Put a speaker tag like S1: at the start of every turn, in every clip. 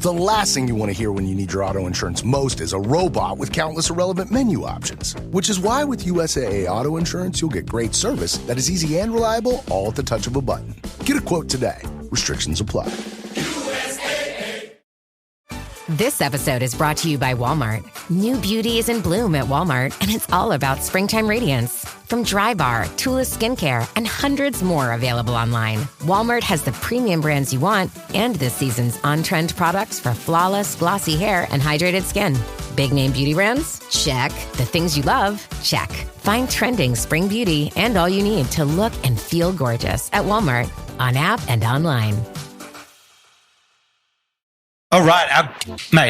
S1: The last thing you want to hear when you need your auto insurance most is a robot with countless irrelevant menu options. Which is why with USAA Auto Insurance, you'll get great service that is easy and reliable, all at the touch of a button. Get a quote today. Restrictions apply.
S2: This episode is brought to you by Walmart. New beauty is in bloom at Walmart, and it's all about springtime radiance. From Drybar, Tula Skincare, and hundreds more available online, Walmart has the premium brands you want and this season's on-trend products for flawless, glossy hair and hydrated skin. Big name beauty brands? Check. The things you love? Check. Find trending spring beauty and all you need to look and feel gorgeous at Walmart, on app and online.
S3: All right,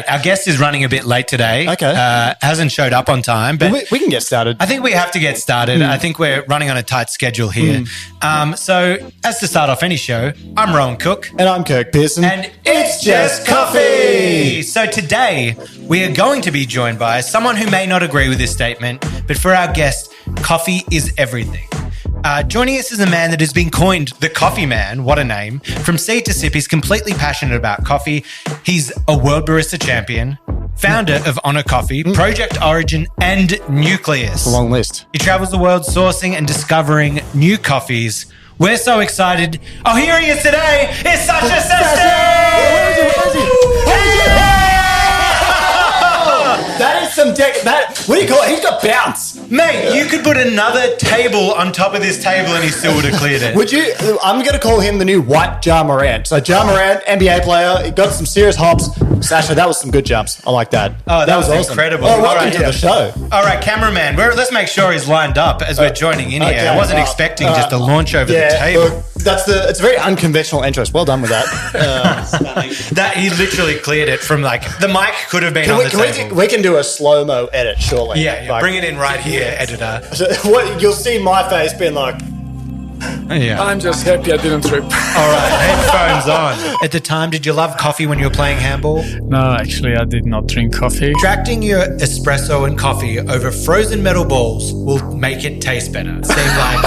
S3: our guest is running a bit late today.
S4: Okay.
S3: Hasn't showed up on time, but
S4: we can get started.
S3: I think we have to get started. I think we're running on a tight schedule here. So, as to start off any show, I'm Rowan Cook.
S4: And I'm Kirk Pearson.
S3: And it's just coffee! So today, we are going to be joined by someone who may not agree with this statement, but for our guest, coffee is everything. Joining us is a man that has been coined the Coffee Man. What a name. From seed to sip, he's completely passionate about coffee. He's a World Barista Champion, founder of Ona Coffee, Project Origin, and Nucleus.
S4: It's a long list.
S3: He travels the world sourcing and discovering new coffees. We're so excited. Oh, here he is today. It's Sasa Sestic!
S4: Where is he? That is some what do you call it? He's got bounce.
S3: Mate, you could put another table on top of this table and he still would have cleared it.
S4: Would you? I'm going to call him the new White Ja Morant. So Ja Morant, NBA player, he got some serious hops. Sasha, that was some good jumps. I like that.
S3: Oh, that was
S4: awesome.
S3: Incredible.
S4: Oh, welcome to the show.
S3: All right, cameraman, let's make sure he's lined up as we're joining in here. I wasn't expecting just to launch over the table.
S4: Look, it's a very unconventional interest. Well done with that.
S3: That he literally cleared it from the mic could have been on the table.
S4: We can do a slow-mo edit, surely.
S3: Yeah, bring it in right here, editor.
S4: What you'll see my face being like.
S3: Yeah.
S5: I'm just happy I didn't trip.
S3: All right, headphones on. At the time, did you love coffee when you were playing handball?
S5: No, actually, I did not drink coffee.
S3: Extracting your espresso and coffee over frozen metal balls will make it taste better. Seemed like...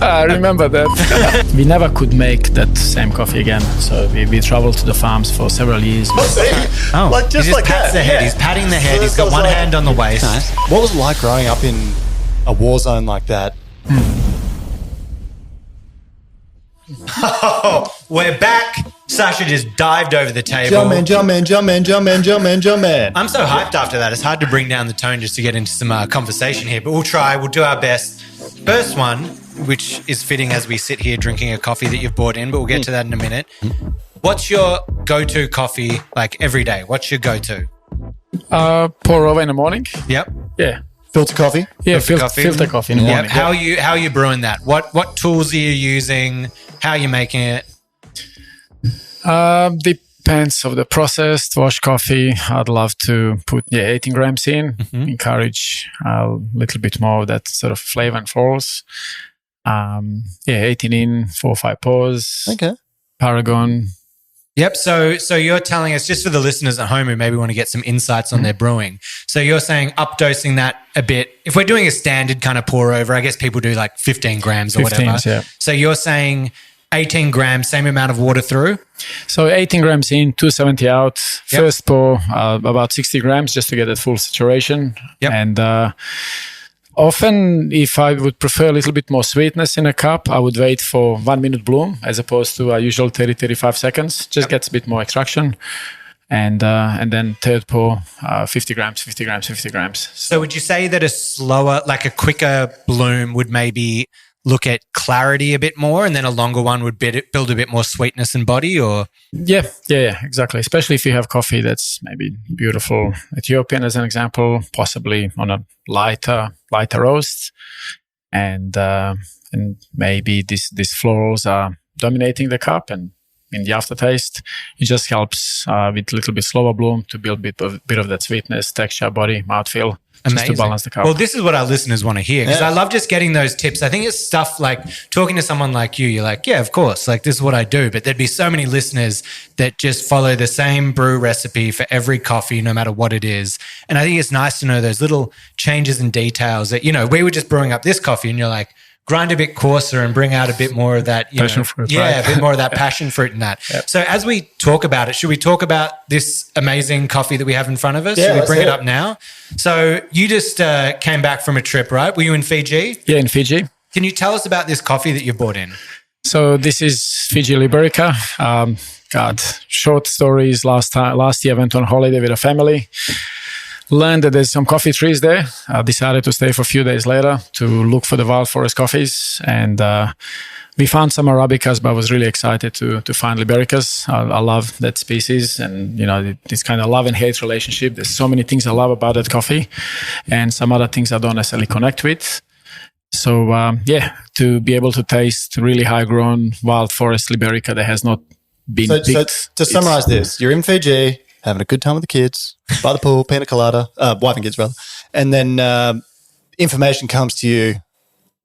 S5: I remember that. We never could make that same coffee again. So we traveled to the farms for several years.
S3: Oh, he just pats the head. Yeah. He's patting the head. So he's got one hand on the waist.
S4: Nice. What was it like growing up in a war zone like that?
S3: Oh, we're back. Sasha just dived over the table.
S4: Jump man.
S3: I'm so hyped after that. It's hard to bring down the tone just to get into some conversation here, but we'll try. We'll do our best. First one, which is fitting as we sit here drinking a coffee that you've brought in, but we'll get to that in a minute. What's your go-to coffee every day? What's your go-to?
S5: Pour over in the morning.
S3: Yep.
S5: Yeah.
S4: Filter coffee?
S5: Yeah, filter coffee in the morning.
S3: How are you brewing that? What tools are you using? How are you making it?
S5: Depends of the process. Wash coffee, I'd love to put 18 grams in. Encourage a little bit more of that sort of flavor and falls. 18 in, 4 or 5 pours.
S4: Okay.
S5: Paragon.
S3: Yep. So you're telling us, just for the listeners at home who maybe want to get some insights on their brewing. So you're saying updosing that a bit. If we're doing a standard kind of pour over, I guess people do 15 grams or whatever.
S5: Yeah.
S3: So you're saying 18 grams, same amount of water through?
S5: So 18 grams in, 270 out.
S3: Yep.
S5: First pour, about 60 grams just to get that full saturation.
S3: Yep.
S5: And often, if I would prefer a little bit more sweetness in a cup, I would wait for 1 minute bloom as opposed to a usual 30-35 seconds. Just gets a bit more extraction. And then third pour, 50 grams.
S3: So would you say that a slower, a quicker bloom would maybe look at clarity a bit more, and then a longer one would build a bit more sweetness and body? Or
S5: yeah, exactly. Especially if you have coffee that's maybe beautiful Ethiopian as an example, possibly on a lighter roast, and maybe these florals are dominating the cup, and in the aftertaste, it just helps with a little bit slower bloom to build a bit of that sweetness, texture, body, mouthfeel. Just to balance the cup.
S3: Well, this is what our listeners want to hear, because I love just getting those tips. I think it's stuff like talking to someone like you. You're like, yeah, of course, this is what I do. But there'd be so many listeners that just follow the same brew recipe for every coffee, no matter what it is. And I think it's nice to know those little changes and details that, we were just brewing up this coffee and you're like, grind a bit coarser and bring out a bit more of that
S5: passion fruit.
S3: Yeah, a bit more of that passion fruit in that.
S5: Yep.
S3: So as we talk about it, should we talk about this amazing coffee that we have in front of us?
S4: Yeah,
S3: should we bring it
S4: let's
S3: up now? So you just came back from a trip, right? Were you in Fiji?
S5: Yeah, in Fiji.
S3: Can you tell us about this coffee that you brought in?
S5: So this is Fiji Liberica. Short stories. Last year I went on holiday with a family. Learned that there's some coffee trees there. I decided to stay for a few days later to look for the wild forest coffees. And we found some Arabicas, but I was really excited to find Libericas. I love that species, and this kind of love and hate relationship. There's so many things I love about that coffee, and some other things I don't necessarily connect with. So to be able to taste really high-grown wild forest Liberica that has not been picked.
S4: So to summarize this, you're in Fiji, having a good time with the kids, by the pool, pina colada, wife and kids rather, and then information comes to you,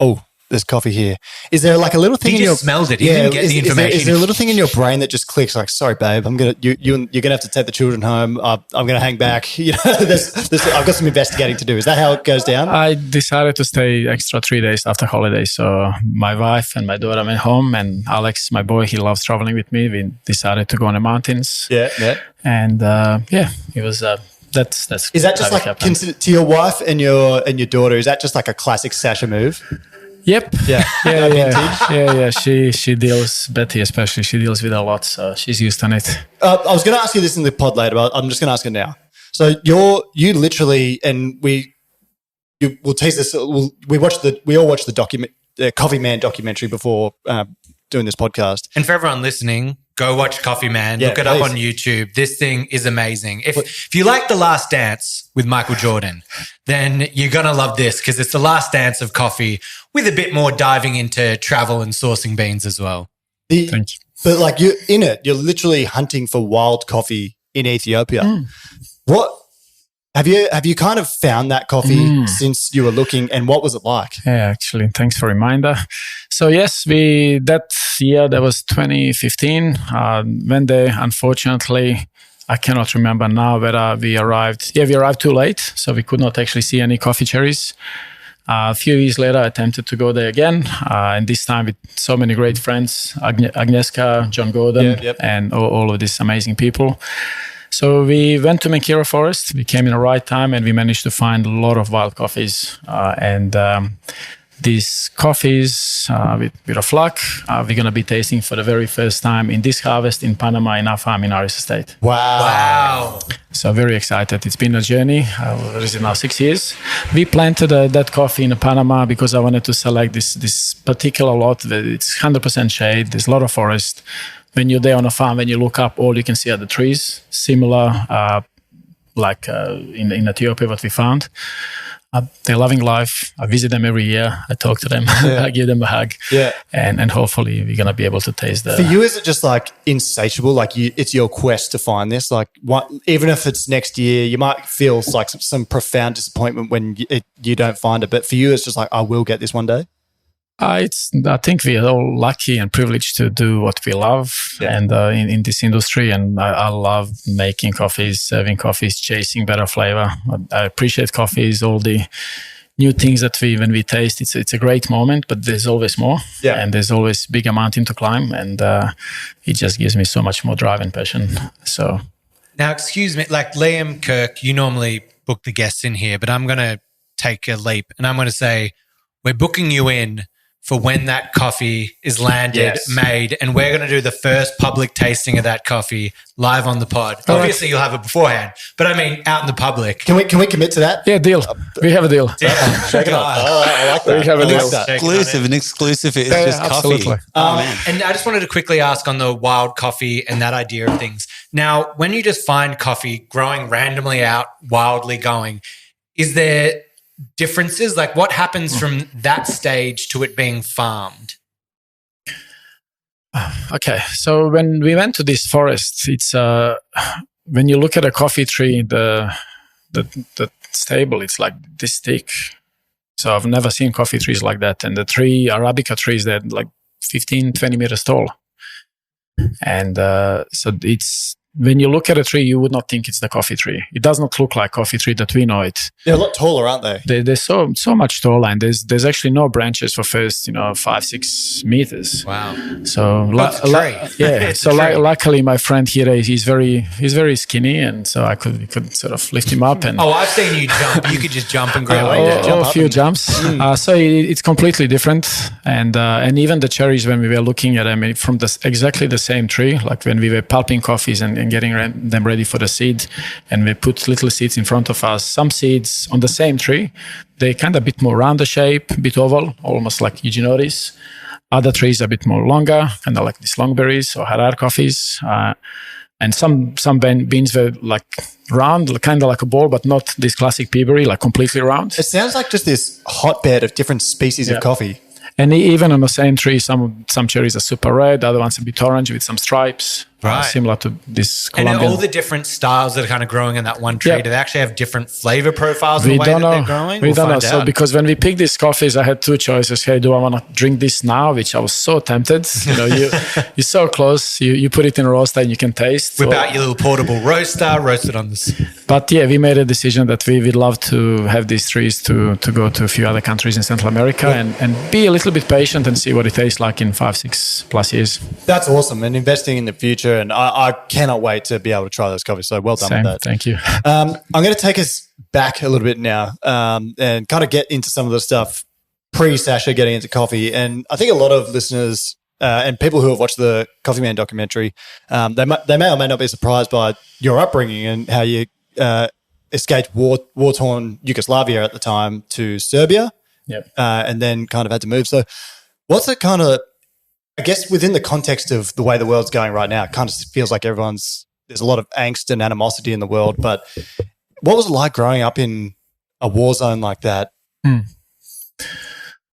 S4: oh, there's coffee here. Is there like a little thing
S3: You just smelled it. You didn't get the information.
S4: Is there a little thing in your brain that just clicks like, sorry, babe, you're gonna have to take the children home. I'm gonna hang back. I've got some investigating to do. Is that how it goes down?
S5: I decided to stay extra 3 days after holiday. So my wife and my daughter went home, and Alex, my boy, he loves traveling with me. We decided to go on the mountains.
S4: Yeah.
S5: And it was that's
S4: Is that just like considered to your wife and your daughter? Is that just like a classic Sasha move?
S5: Yep.
S4: Yeah.
S5: She deals, Betty especially, she deals with a lot, so she's used on it.
S4: I was going to ask you this in the pod later, but I'm just going to ask it now. So you literally, and we'll taste this. We all watched the Coffee Man documentary before doing this podcast.
S3: And for everyone listening, go watch Coffee Man.
S4: Yeah,
S3: look it up on YouTube. This thing is amazing. If you like The Last Dance with Michael Jordan, then you're going to love this, because it's the last dance of coffee with a bit more diving into travel and sourcing beans as well.
S5: Thank you.
S4: But like you're literally hunting for wild coffee in Ethiopia. What have you kind of found that coffee since you were looking, and what was it like?
S5: Yeah, actually, thanks for reminder. So yes, that year, that was 2015, went there. Unfortunately, I cannot remember now whether we arrived. Yeah, we arrived too late, so we could not actually see any coffee cherries. A few years later, I attempted to go there again, and this time with so many great friends, Agnieszka, John Gordon, and all of these amazing people. So we went to Mankira Forest. We came in the right time, and we managed to find a lot of wild coffees. These coffees, with a luck, we're going to be tasting for the very first time in this harvest in Panama, in our farm in Aris Estate.
S4: Wow.
S5: So very excited. It's been a journey. Is it now 6 years? We planted that coffee in Panama because I wanted to select this particular lot. It's 100% shade. There's a lot of forest. When you're there on a farm, when you look up, all you can see are the trees, similar in Ethiopia, what we found. They're loving life. I visit them every year. I talk to them. I give them a hug.
S4: Yeah.
S5: And hopefully we're going to be able to taste
S4: For you, is it just like insatiable? Like it's your quest to find this? Like even if it's next year, you might feel like some profound disappointment when you don't find it. But for you, it's just like, I will get this one day.
S5: I think we are all lucky and privileged to do what we love, and in this industry. And I love making coffees, serving coffees, chasing better flavor. I appreciate coffees, all the new things that when we taste, it's a great moment, but there's always more, and there's always bigger mountain to climb, and it just gives me so much more drive and passion. So
S3: now, excuse me, like Liam, Kirk, you normally book the guests in here, but I'm going to take a leap, and I'm going to say we're booking you in for when that coffee is landed, made, and we're going to do the first public tasting of that coffee live on the pod.
S5: All
S3: Obviously, you'll have it beforehand, but I mean, out in the public.
S4: Can we commit to that?
S5: Yeah, deal. We have a deal.
S4: Shake it up. I like that.
S5: We have a deal.
S6: An exclusive. It's just
S5: absolutely.
S6: coffee.
S3: And I just wanted to quickly ask on the wild coffee and that idea of things. Now, when you just find coffee growing randomly out, wildly going, is there differences? Like what happens from that stage to it being farmed?
S5: Okay, so when we went to this forest, it's when you look at a coffee tree, the stable, it's like this thick. So I've never seen coffee trees like that. And the Arabica trees, they're like 15, 20 meters tall. And so when you look at a tree, you would not think it's the coffee tree. It does not look like coffee tree that we know it.
S4: They're a lot taller, aren't they?
S5: They're so much taller, and there's actually no branches for first 5-6 meters.
S3: Wow.
S5: So luckily my friend here, he's very skinny, and so we could sort of lift him up. And
S3: I've seen you jump. You could just jump and grab
S5: a few jumps. So it's completely different, and even the cherries, when we were looking at them from exactly the same tree, like when we were pulping coffees and getting them ready for the seed, and we put little seeds in front of us. Some seeds on the same tree, they kind of a bit more rounder shape, a bit oval, almost like Eugenioides. Other trees are a bit more longer, kind of like these longberries or Harar coffees. And some beans were like round, kind of like a ball, but not this classic peaberry, like completely round.
S4: It sounds like just this hotbed of different species of coffee.
S5: And even on the same tree, some cherries are super red, other ones a bit orange with some stripes, similar to this Colombian.
S3: And all the different styles that are kind of growing in that one tree, do they actually have different flavor profiles in the way that they're growing?
S5: We don't know. So because when we picked these coffees, I had two choices. Hey, do I want to drink this now? Which I was so tempted. You're so close. You put it in a roaster and you can taste.
S3: Whip out your little portable roaster, roast it on this.
S5: But we made a decision that we would love to have these trees to go to a few other countries in Central America and be a little bit patient and see what it tastes like in 5-6 plus years.
S4: That's awesome, and investing in the future. And I cannot wait to be able to try those coffees. So well done with that.
S5: Thank you.
S4: I'm going to take us back a little bit now and kind of get into some of the stuff pre-Sasha getting into coffee. And I think a lot of listeners and people who have watched the Coffee Man documentary, they may or may not be surprised by your upbringing and how you escaped war-torn Yugoslavia at the time to Serbia.
S5: Yep.
S4: And then kind of had to move. So what's it kind of, I guess within the context of the way the world's going right now, it kind of feels like there's a lot of angst and animosity in the world. But what was it like growing up in a war zone like that?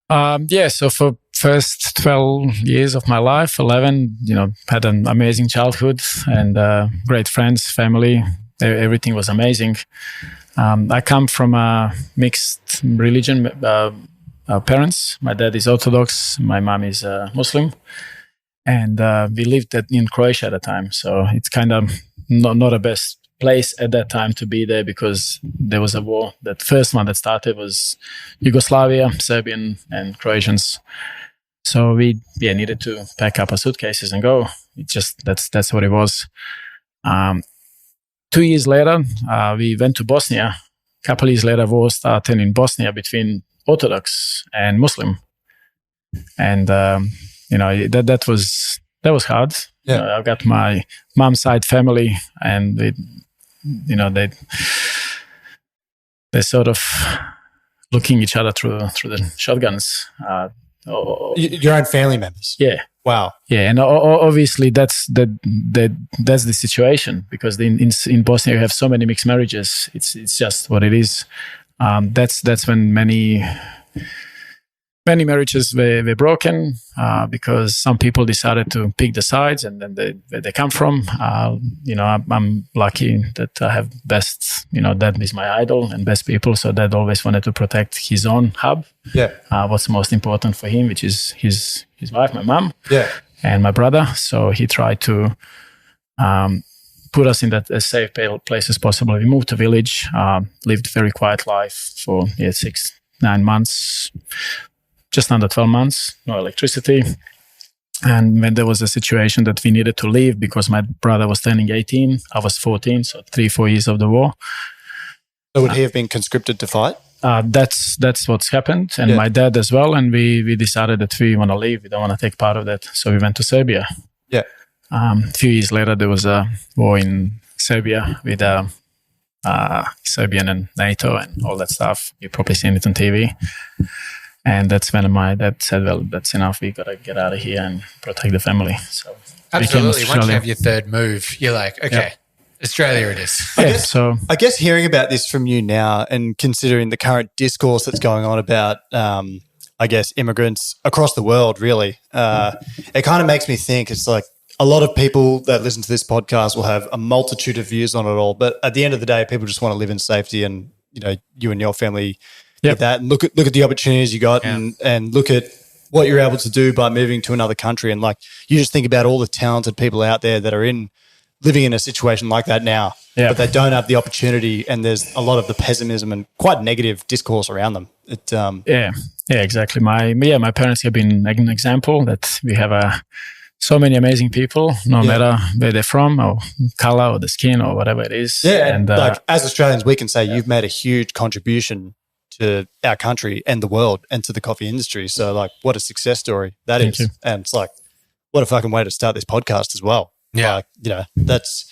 S5: So for first 12 years of my life, 11, had an amazing childhood and great friends, family. Everything was amazing. I come from a mixed religion parents. My dad is Orthodox, my mom is Muslim, and we lived in Croatia at the time. So it's kind of not the best place at that time to be there because there was a war. That first one that started was Yugoslavia, Serbian and Croatians. So we needed to pack up our suitcases and go. That's what it was. 2 years later, we went to Bosnia. A couple of years later, war started in Bosnia between Orthodox and Muslim, and that was hard.
S4: Yeah.
S5: I've got my mom's side family, and they sort of looking each other through the shotguns.
S4: Your own family members.
S5: Yeah.
S4: Wow.
S5: Yeah, and obviously that's the situation because in Bosnia you have so many mixed marriages. It's just what it is. That's when many marriages were broken because some people decided to pick the sides and then where they come from. I'm lucky that I have best. Dad is my idol and best people. So Dad always wanted to protect his own hub.
S4: Yeah.
S5: What's most important for him, which is his wife, my mom.
S4: Yeah.
S5: And my brother. So he tried to put us in that as safe place as possible. We moved to village, lived a very quiet life for 6-9 months, just under 12 months, no electricity. And when there was a situation that we needed to leave because my brother was turning 18, I was 14, so 3-4 years of the war.
S4: So would he have been conscripted to fight?
S5: That's what's happened, and my dad as well. And we decided that we want to leave. We don't want to take part of that, so we went to Serbia.
S4: Yeah.
S5: A few years later, there was a war in Serbia with Serbian and NATO and all that stuff. You've probably seen it on TV. And that's when my dad said, "Well, that's enough. We got to get out of here and protect the family." So
S3: absolutely. Once you have your third move, you're like, okay. Australia it is.
S4: I guess hearing about this from you now and considering the current discourse that's going on about, immigrants across the world, really, it kind of makes me think it's like a lot of people that listen to this podcast will have a multitude of views on it all. But at the end of the day, people just want to live in safety and, you and your family get that and look at the opportunities you got and look at what you're able to do by moving to another country. And like, you just think about all the talented people out there that are in living in a situation like that now, but they don't have the opportunity, and there's a lot of the pessimism and quite negative discourse around them.
S5: Yeah, exactly. My parents have been an example that we have so many amazing people, no matter where they're from or color or the skin or whatever it is.
S4: Yeah, and like as Australians, we can say you've made a huge contribution to our country and the world and to the coffee industry. So like, what a success story that is. And it's like, what a fucking way to start this podcast as well.
S3: Yeah.
S4: Like, that's,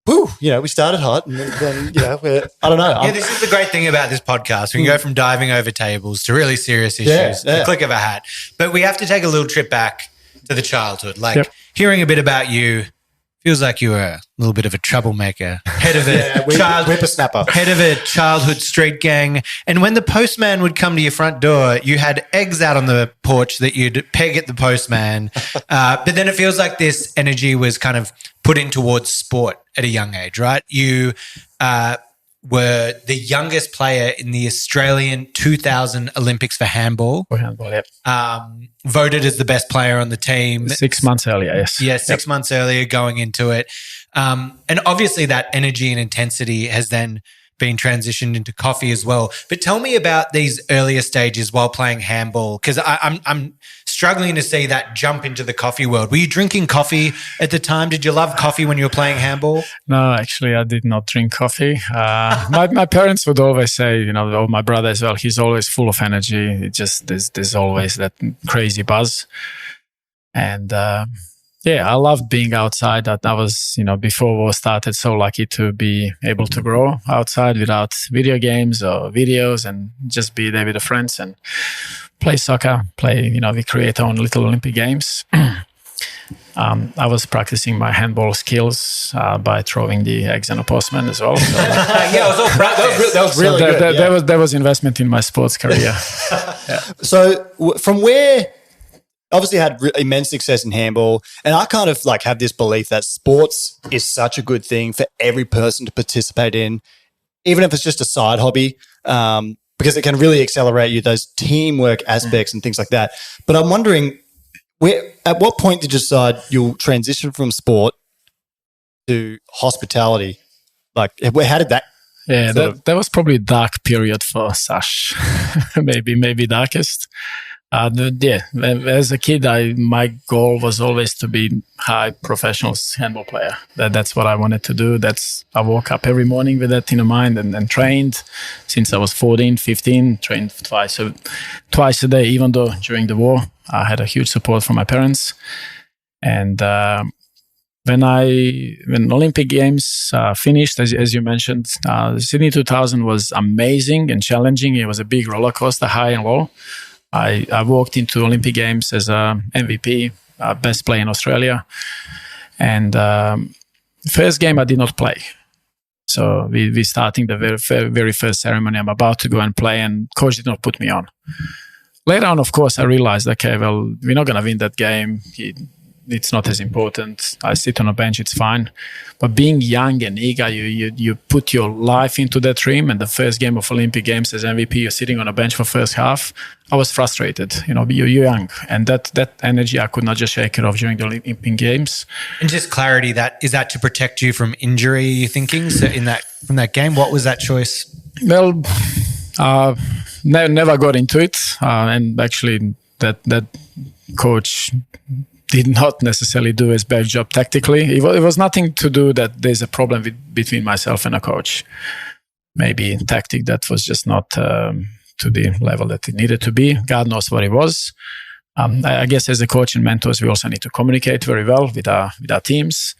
S4: we started hot and then I don't know.
S3: Yeah, this is the great thing about this podcast. We can go from diving over tables to really serious issues, the click of a hat. But we have to take a little trip back to the childhood. Like hearing a bit about you feels like you were a little bit of a troublemaker, head of a
S4: whippersnapper,
S3: head of a childhood street gang. And when the postman would come to your front door, you had eggs out on the porch that you'd peg at the postman. But then it feels like this energy was kind of put in towards sport at a young age, right? You were the youngest player in the Australian 2000 Olympics for handball.
S5: For handball, yep.
S3: Voted as the best player on the team.
S5: 6 months earlier, yes.
S3: Yeah, 6 months earlier going into it. And obviously that energy and intensity has then been transitioned into coffee as well. But tell me about these earlier stages while playing handball, because I'm struggling to see that jump into the coffee world. Were you drinking coffee at the time? Did you love coffee when you were playing handball?
S5: No, actually, I did not drink coffee. My parents would always say, or my brother as well, he's always full of energy. It just, there's always that crazy buzz. And I loved being outside. I was, before war started, so lucky to be able to grow outside without video games or videos and just be there with the friends and play soccer, we create our own little Olympic games. I was practicing my handball skills by throwing the eggs on a postman as well. So,
S3: it was all practice.
S4: That was really good.
S5: There was investment in my sports career.
S4: So from where... Obviously had immense success in handball, and I kind of like have this belief that sports is such a good thing for every person to participate in, even if it's just a side hobby, because it can really accelerate you, those teamwork aspects and things like that. But I'm wondering, at what point did you decide you'll transition from sport to hospitality? Like, how did that?
S5: Yeah, that was probably a dark period for Sash, maybe darkest. As a kid, my goal was always to be high professional handball player. That's what I wanted to do. I woke up every morning with that in mind and trained since I was 14, 15, trained twice a day, even though during the war, I had a huge support from my parents. And when Olympic Games finished, as you mentioned, Sydney 2000 was amazing and challenging. It was a big roller coaster, high and low. I walked into Olympic Games as a MVP, best player in Australia. And first game I did not play. So we starting the very first ceremony. I'm about to go and play, and coach did not put me on. Later on, of course, I realized, okay, well, we're not going to win that game. It's not as important. I sit on a bench, it's fine. But being young and eager, you put your life into that dream. And the first game of Olympic Games as MVP, you're sitting on a bench for first half. I was frustrated. You're young. And that energy, I could not just shake it off during the Olympic Games.
S3: And just clarity, is that to protect you from injury, you're thinking? So from that game, what was that choice?
S5: Well, never got into it. And actually, that coach did not necessarily do his best job tactically. It was nothing to do that there's a problem between myself and a coach. Maybe tactic that was just not to the level that it needed to be. God knows what it was. I guess as a coach and mentors, we also need to communicate very well with our teams.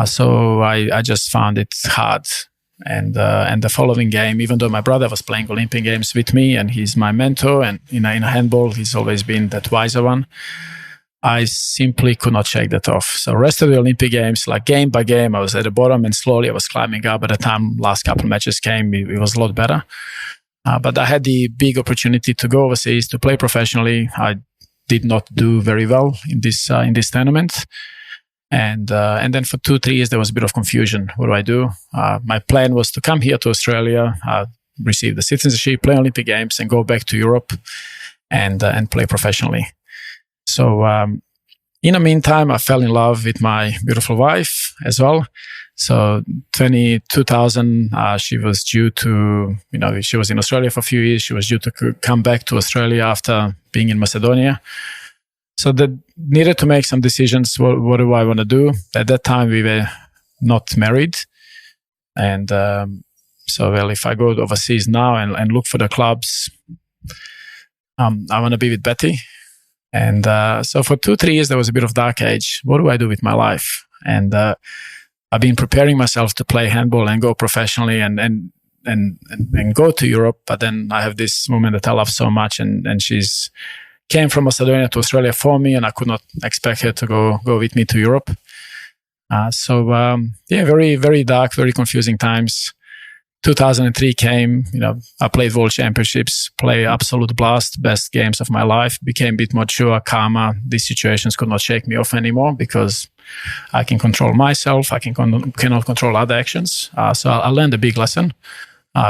S5: So I just found it hard. And the following game, even though my brother was playing Olympic Games with me and he's my mentor, and in a handball, he's always been that wiser one, I simply could not shake that off. So rest of the Olympic Games, like game by game, I was at the bottom and slowly I was climbing up. By the time last couple of matches came, it was a lot better. But I had the big opportunity to go overseas, to play professionally. I did not do very well in this tournament. And then for 2-3 years, there was a bit of confusion. What do I do? My plan was to come here to Australia, receive the citizenship, play Olympic Games, and go back to Europe and play professionally. So In the meantime, I fell in love with my beautiful wife as well. So 2000, she was due to, she was in Australia for a few years. She was due to come back to Australia after being in Macedonia. So that needed to make some decisions. What do I want to do? At that time, we were not married. And if I go overseas now and look for the clubs, I want to be with Betty. And so for 2-3 years, there was a bit of dark age. What do I do with my life? And I've been preparing myself to play handball and go professionally and go to Europe. But then I have this woman that I love so much, and she's came from Macedonia to Australia for me, and I could not expect her to go with me to Europe. Very, very dark, very confusing times. 2003 came, I played World Championships, play absolute blast, best games of my life, became a bit mature, calmer. These situations could not shake me off anymore because I can control myself. I cannot control other actions. So I learned a big lesson,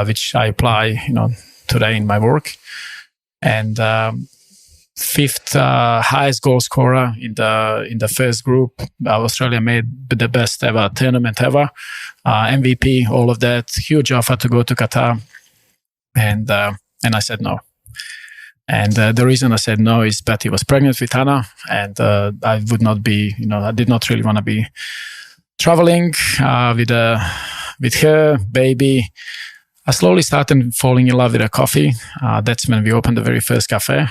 S5: which I apply, today in my work. And fifth highest goal scorer in the first group. Australia made the best ever tournament ever. MVP, all of that. Huge offer to go to Qatar, and I said no. And the reason I said no is Betty was pregnant with Anna, and I would not be, I did not really want to be traveling with her baby. I slowly started falling in love with her coffee. That's when we opened the very first cafe.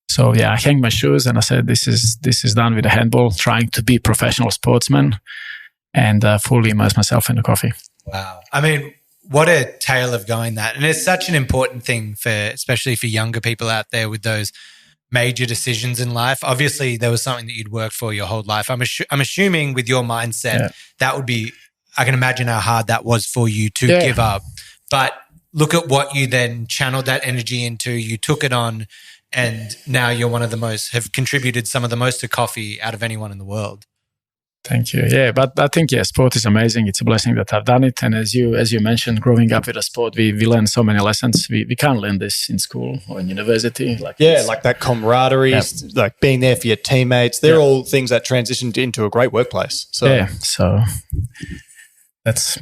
S5: So I hanged my shoes and I said, this is done with a handball, trying to be professional sportsman and fully immerse myself in the coffee.
S3: Wow. I mean, what a tale of going that. And it's such an important thing especially for younger people out there with those major decisions in life. Obviously, there was something that you'd worked for your whole life. I'm assuming with your mindset, that would be, I can imagine how hard that was for you to give up. But look at what you then channeled that energy into. You took it on. And now you're have contributed some of the most to coffee out of anyone in the world.
S5: Thank you. Yeah, but I think, sport is amazing. It's a blessing that I've done it. And as you mentioned, growing up with a sport, we learn so many lessons. We can't learn this in school or in university. Like
S4: that camaraderie, like being there for your teammates. They're all things that transitioned into a great workplace. So
S5: that's...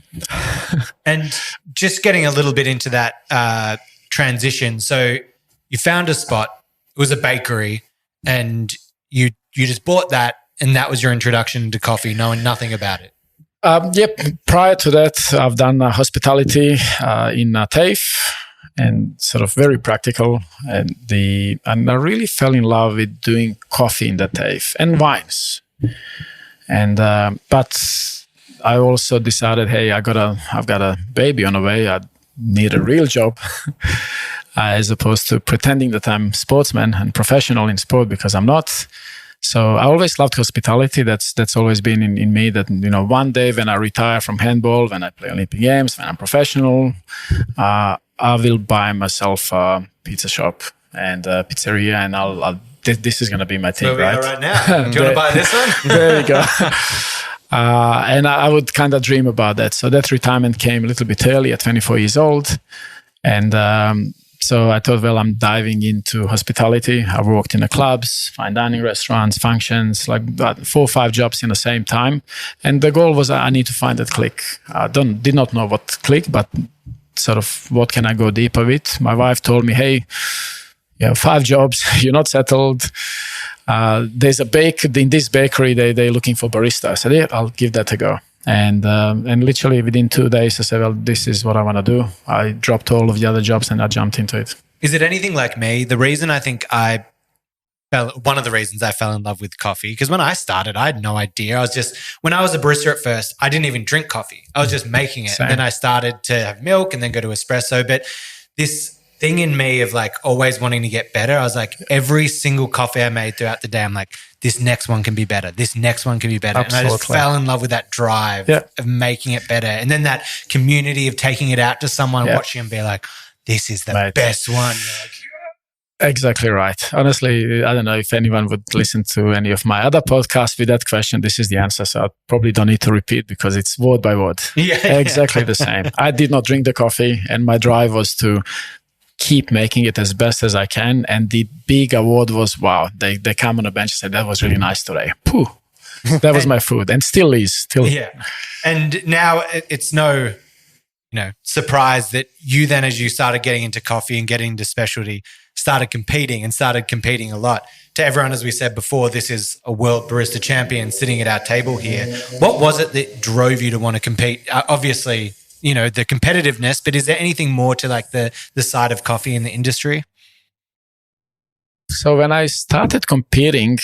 S3: And just getting a little bit into that transition. So you found a spot. It was a bakery, and you just bought that, and that was your introduction to coffee, knowing nothing about it.
S5: Prior to that, I've done hospitality in TAFE, and sort of very practical. And I really fell in love with doing coffee in the TAFE and wines. And but I also decided, hey, I've got a baby on the way. I need a real job. As opposed to pretending that I'm sportsman and professional in sport, because I'm not. So I always loved hospitality. That's always been in me, that, one day when I retire from handball, when I play Olympic Games, when I'm professional, I will buy myself a pizza shop and a pizzeria, and this is going to be my thing,
S3: where we
S5: right?
S3: are right now. Do you want to buy this one?
S5: There you go. And I would kind of dream about that. So that retirement came a little bit early at 24 years old. And so I thought, I'm diving into hospitality. I worked in the clubs, fine dining restaurants, functions, like 4 or 5 jobs in the same time. And the goal was I need to find that click. I did not know what click, but sort of what can I go deeper with. My wife told me, hey, 5 jobs, you're not settled. There's in this bakery, they're looking for barista. I said, I'll give that a go. And literally within 2 days, I said, this is what I want to do. I dropped all of the other jobs and I jumped into it.
S3: Is it anything like me? The reason I think one of the reasons I fell in love with coffee, because when I started, I had no idea. When I was a barista at first, I didn't even drink coffee. I was just making it.
S5: Same.
S3: And then I started to have milk and then go to espresso. But this thing in me of like always wanting to get better, I was like, every single coffee I made throughout the day, I'm like, this next one can be better. This next one can be better.
S5: Absolutely.
S3: And I just fell in love with that drive of making it better. And then that community of taking it out to someone, watching them be like, this is the best one. You're like,
S5: Exactly right. Honestly, I don't know if anyone would listen to any of my other podcasts with that question. This is the answer. So I probably don't need to repeat because it's word by word. Exactly the same. I did not drink the coffee, and my drive was to keep making it as best as I can. And the big award was, wow, they come on the bench and said, that was really nice today. Pooh, that was my food, and still is.
S3: Yeah. And now it's no, surprise that you then, as you started getting into coffee and getting into specialty, started competing a lot. To everyone, as we said before, this is a World Barista Champion sitting at our table here. What was it that drove you to want to compete? Obviously, the competitiveness, but is there anything more to like the side of coffee in the industry?
S5: So when I started competing,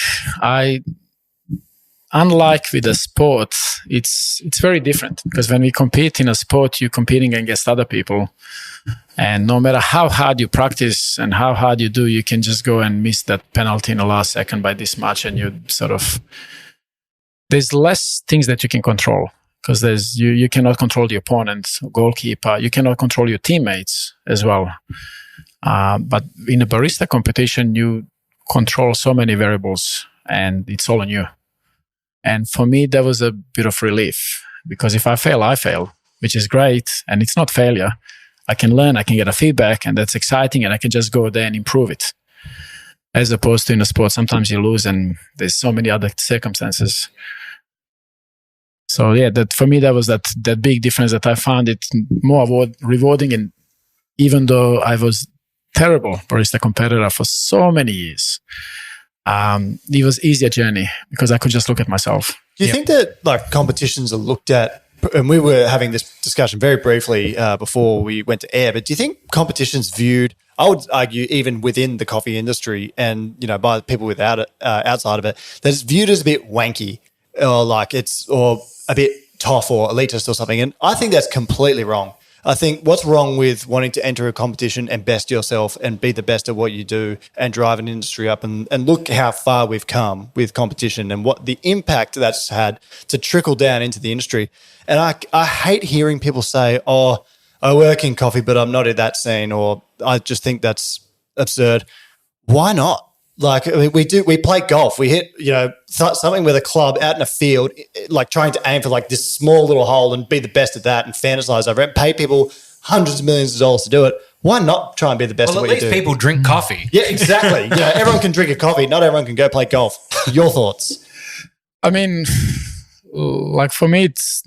S5: unlike with a sport, it's very different, because when we compete in a sport, you're competing against other people. And no matter how hard you practice and how hard you do, you can just go and miss that penalty in the last second by this much. And you there's less things that you can control, because you cannot control the opponent, goalkeeper. You cannot control your teammates as well. But in a barista competition, you control so many variables, and it's all on you. And for me, that was a bit of relief, because if I fail, I fail, which is great. And it's not failure. I can learn, I can get a feedback, and that's exciting, and I can just go there and improve it. As opposed to in a sport, sometimes you lose and there's so many other circumstances. So yeah, that for me, that was that big difference, that I found it more rewarding. And even though I was terrible barista competitor for so many years, it was easier journey because I could just look at myself.
S4: Do you think that like competitions are looked at, and we were having this discussion very briefly before we went to air, but do you think competitions viewed, I would argue even within the coffee industry and, by the people without it, outside of it, that it's viewed as a bit wanky or a bit tough or elitist or something? And I think that's completely wrong. I think what's wrong with wanting to enter a competition and best yourself and be the best at what you do and drive an industry up, and look how far we've come with competition and what the impact that's had to trickle down into the industry. And I hate hearing people say, oh, I work in coffee, but I'm not in that scene, or I just think that's absurd. Why not? Like, I mean, we play golf. We hit, something with a club out in a field, like trying to aim for like this small little hole and be the best at that and fantasize over it, pay people hundreds of millions of dollars to do it. Why not try and be the best at what you do?
S3: Well, at least people drink coffee.
S4: Yeah, exactly. Everyone can drink a coffee. Not everyone can go play golf. Your thoughts?
S5: I mean, like for me, it's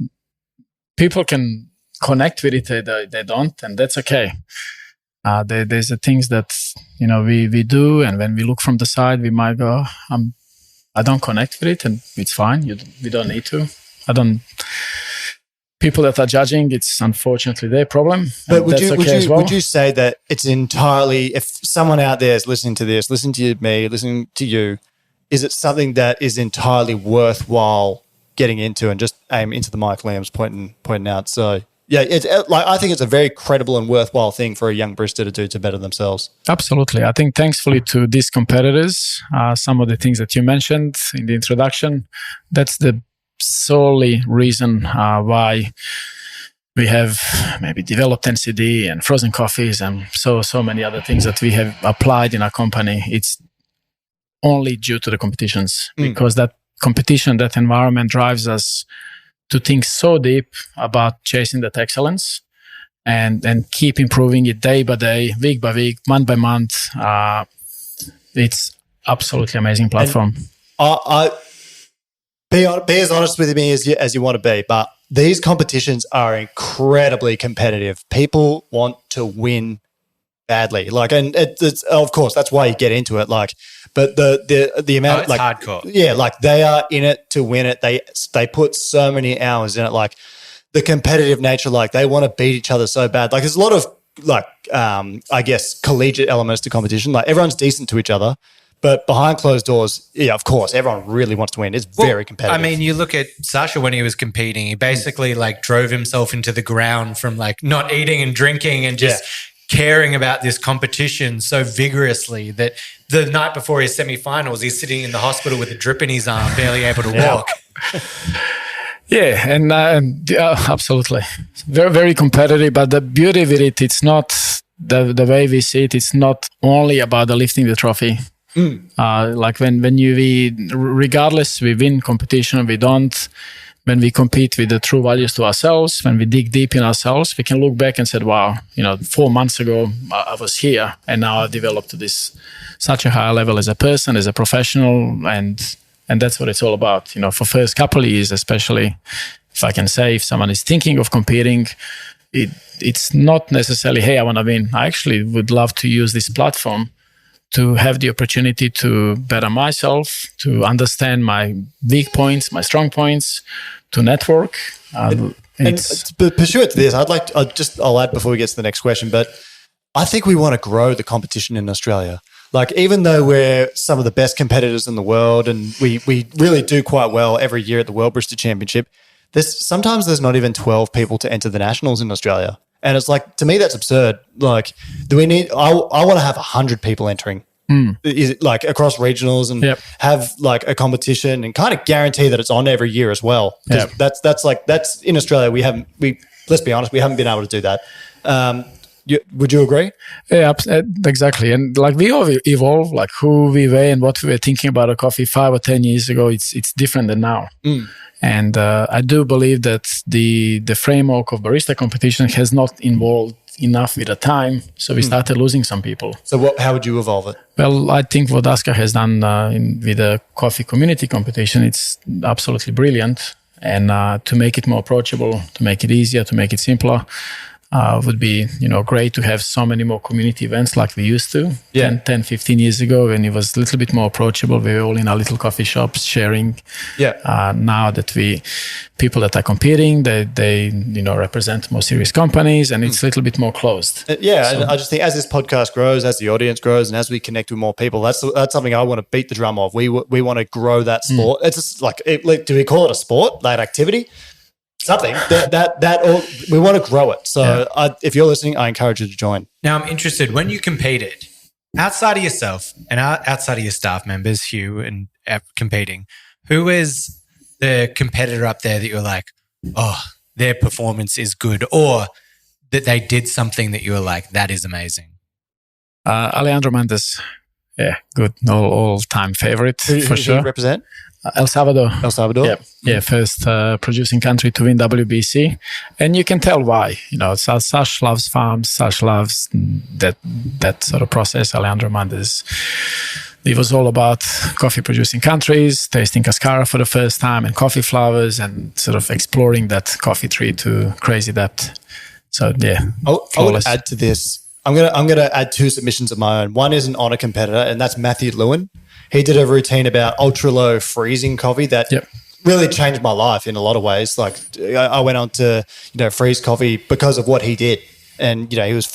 S5: people can connect with it. They don't, and that's okay. There's the things that we do, and when we look from the side, we might go, I don't connect with it, and it's fine. We don't need to. People that are judging, it's unfortunately their problem.
S4: But would you say that it's entirely, if someone out there is listening to this, listening to me, listening to you, is it something that is entirely worthwhile getting into? And just aim into the mic, Liam's pointing out. So yeah, it's like, I think it's a very credible and worthwhile thing for a young barista to do to better themselves.
S5: Absolutely. I think thankfully to these competitors, some of the things that you mentioned in the introduction, that's the solely reason why we have maybe developed NCD and frozen coffees and so many other things that we have applied in our company. It's only due to the competitions, because that competition, that environment drives us to think so deep about chasing that excellence and keep improving it day by day, week by week, month by month. It's absolutely amazing platform.
S4: Be as honest with me as you want to be, but these competitions are incredibly competitive. People want to win badly, and it's of course that's why you get into it. But the amount,
S3: it's hardcore.
S4: Yeah, they are in it to win it. They put so many hours in it. The competitive nature, they want to beat each other so bad. There's a lot of I guess collegiate elements to competition. Everyone's decent to each other. But behind closed doors, yeah, of course, everyone really wants to win. It's very competitive.
S3: I mean, you look at Sasha when he was competing, he basically drove himself into the ground from not eating and drinking and just caring about this competition so vigorously that the night before his semi-finals, he's sitting in the hospital with a drip in his arm, barely able to walk.
S5: Yeah, and absolutely. Very, very competitive, but the beauty with it, it's not the way we see it, it's not only about the lifting the trophy. When regardless we win competition, we don't, when we compete with the true values to ourselves, when we dig deep in ourselves, we can look back and say, wow, 4 months ago, I was here and now I've developed to this such a high level as a person, as a professional. And that's what it's all about. For first couple of years, especially, if I can say, if someone is thinking of competing, it's not necessarily, hey, I want to win. I actually would love to use this platform to have the opportunity to better myself, to understand my weak points, my strong points, to network.
S4: And pursuant to this, I'll add before we get to the next question, but I think we want to grow the competition in Australia. Like, even though we're some of the best competitors in the world and we really do quite well every year at the World Barista Championship, sometimes there's not even 12 people to enter the nationals in Australia. And it's like, to me, that's absurd. Like, I want to have 100 people entering, is it like across regionals and have like a competition and kind of guarantee that it's on every year as well. Because that's in Australia. Let's be honest, we haven't been able to do that. Would you agree?
S5: Yeah, exactly. And like, we all evolve, like who we were and what we were thinking about a coffee 5 or 10 years ago, it's different than now. And I do believe that the framework of barista competition has not evolved enough with the time, so we started losing some people.
S4: So how would you evolve it?
S5: Well, I think what Aska has done with the coffee community competition, it's absolutely brilliant. And to make it more approachable, to make it easier, to make it simpler, would be great to have so many more community events like we used to 10, 15 years ago, when it was a little bit more approachable. We were all in our little coffee shops sharing. Now that people that are competing, they represent more serious companies, and it's a little bit more closed.
S4: And I just think as this podcast grows, as the audience grows, and as we connect with more people, that's something I want to beat the drum of. We want to grow that sport. It's just like, do we call it a sport, that activity? Something that we want to grow it. So if you're listening, I encourage you to join.
S3: Now, I'm interested, when you competed, outside of yourself and outside of your staff members, Hugh, and competing, who is the competitor up there that you're like, oh, their performance is good, or that they did something that you were like, that is amazing?
S5: Alejandro Mendes. Yeah, good. All-time favorite for sure.
S4: Who you represent?
S5: El Salvador. First producing country to win WBC, and you can tell why. Sash loves farms. Sash loves that sort of process. Alejandro Mendes, it was all about coffee producing countries, tasting cascara for the first time and coffee flowers, and sort of exploring that coffee tree to crazy depth. So
S4: I would add to this. I'm gonna add 2 submissions of my own. One is an Ona competitor, and that's Matthew Lewin. He did a routine about ultra low freezing coffee that really changed my life in a lot of ways. Like, I went on to freeze coffee because of what he did, and he was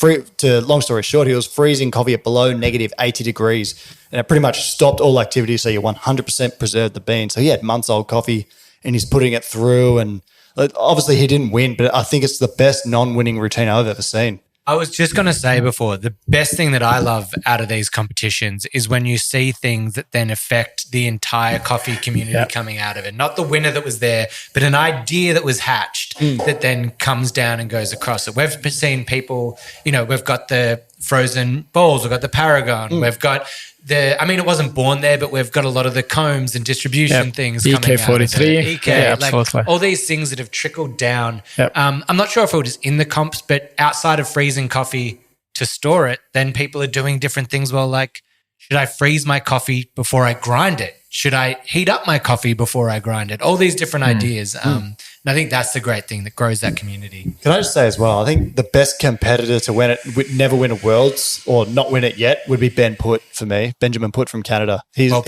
S4: long story short, he was freezing coffee at below negative 80 degrees, and it pretty much stopped all activity. So you 100% preserved the bean. So he had months old coffee, and he's putting it through. And obviously he didn't win, but I think it's the best non-winning routine I've ever seen.
S3: I was just going to say before, the best thing that I love out of these competitions is when you see things that then affect the entire coffee community coming out of it. Not the winner that was there, but an idea that was hatched that then comes down and goes across it. We've seen people, we've got the frozen bowls, we've got the Paragon, we've got it wasn't born there, but we've got a lot of the combs and distribution things coming out of it.
S5: EK, absolutely.
S3: All these things that have trickled down. I'm not sure if it was in the comps, but outside of freezing coffee to store it, then people are doing different things. Well, like, should I freeze my coffee before I grind it? Should I heat up my coffee before I grind it? All these different ideas. And I think that's the great thing that grows that community.
S4: Can I just say as well, I think the best competitor to never win a Worlds or not win it yet would be Benjamin Putt from Canada. He's an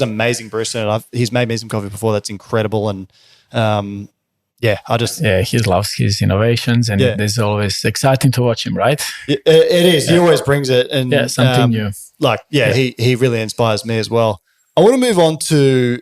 S4: amazing barista, and he's made me some coffee before that's incredible. And
S5: he loves his innovations, and it's always exciting to watch him, right?
S4: It is. He always brings it, and
S5: something new.
S4: He really inspires me as well. I want to move on to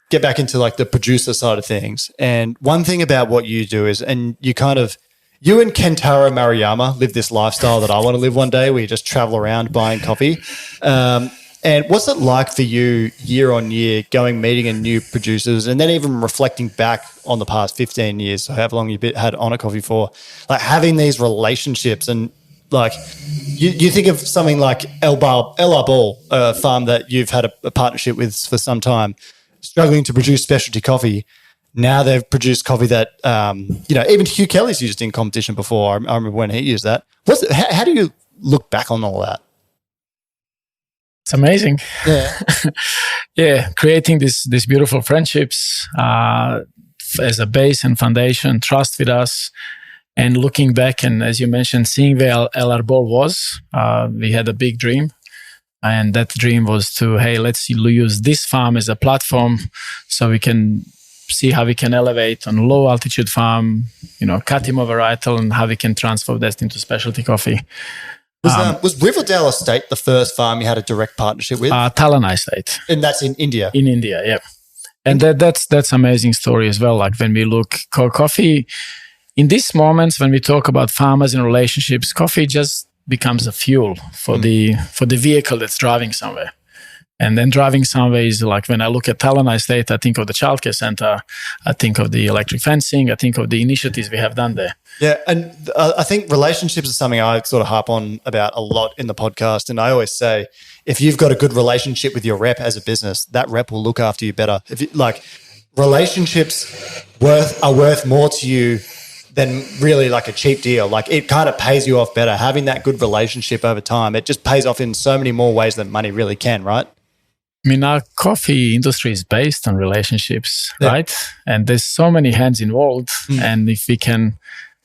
S4: get back into like the producer side of things. And one thing about what you do is, and you and Kentaro Maruyama live this lifestyle that I want to live one day, where you just travel around buying coffee. And what's it like for you year on year, meeting new producers, and then even reflecting back on the past 15 years, so however long you've had Ona Coffee for, like having these relationships? And like you think of something like El Arbol, a farm that you've had a partnership with for some time. struggling to produce specialty coffee. Now they've produced coffee that, even Hugh Kelly's used in competition before. I remember when he used that. How do you look back on all that?
S5: It's amazing.
S4: Yeah.
S5: Yeah, creating these beautiful friendships as a base and foundation, trust with us, and looking back and, as you mentioned, seeing where LR Ball was. We had a big dream, and that dream was to, hey, let's use this farm as a platform so we can see how we can elevate on low altitude farm, cut him over varietal, and how we can transfer that into specialty coffee.
S4: Was Riverdale Estate the first farm you had a direct partnership with?
S5: Talana Estate.
S4: And that's in India?
S5: In India, yeah. And that's amazing story as well. Like when we look coffee, in these moments when we talk about farmers and relationships, coffee just becomes a fuel for the vehicle that's driving somewhere. And then driving somewhere is like when I look at Talana Estate, I think of the childcare center, I think of the electric fencing, I think of the initiatives we have done there.
S4: Yeah, and I think relationships is something I sort of harp on about a lot in the podcast. And I always say, if you've got a good relationship with your rep as a business, that rep will look after you better. Relationships are worth more to you than really like a cheap deal. Like it kind of pays you off better. Having that good relationship over time, it just pays off in so many more ways than money really can, right?
S5: I mean, our coffee industry is based on relationships, right? And there's so many hands involved. And if we can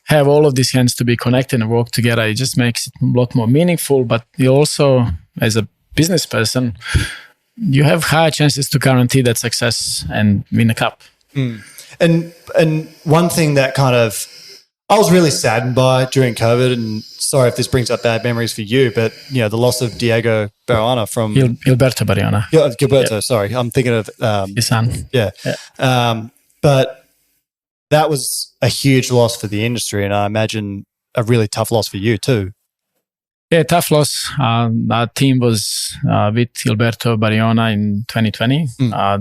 S5: have all of these hands to be connected and work together, it just makes it a lot more meaningful. But you also, as a business person, you have higher chances to guarantee that success and win a cup.
S4: And one thing that kind of I was really saddened by during COVID, and sorry if this brings up bad memories for you, but the loss of Diego Barona from
S5: Gilberto Barona.
S4: Gilberto, sorry, I'm thinking of
S5: his son.
S4: Yeah. But that was a huge loss for the industry, and I imagine a really tough loss for you too.
S5: Yeah, tough loss. Our team was with Gilberto Barona in 2020.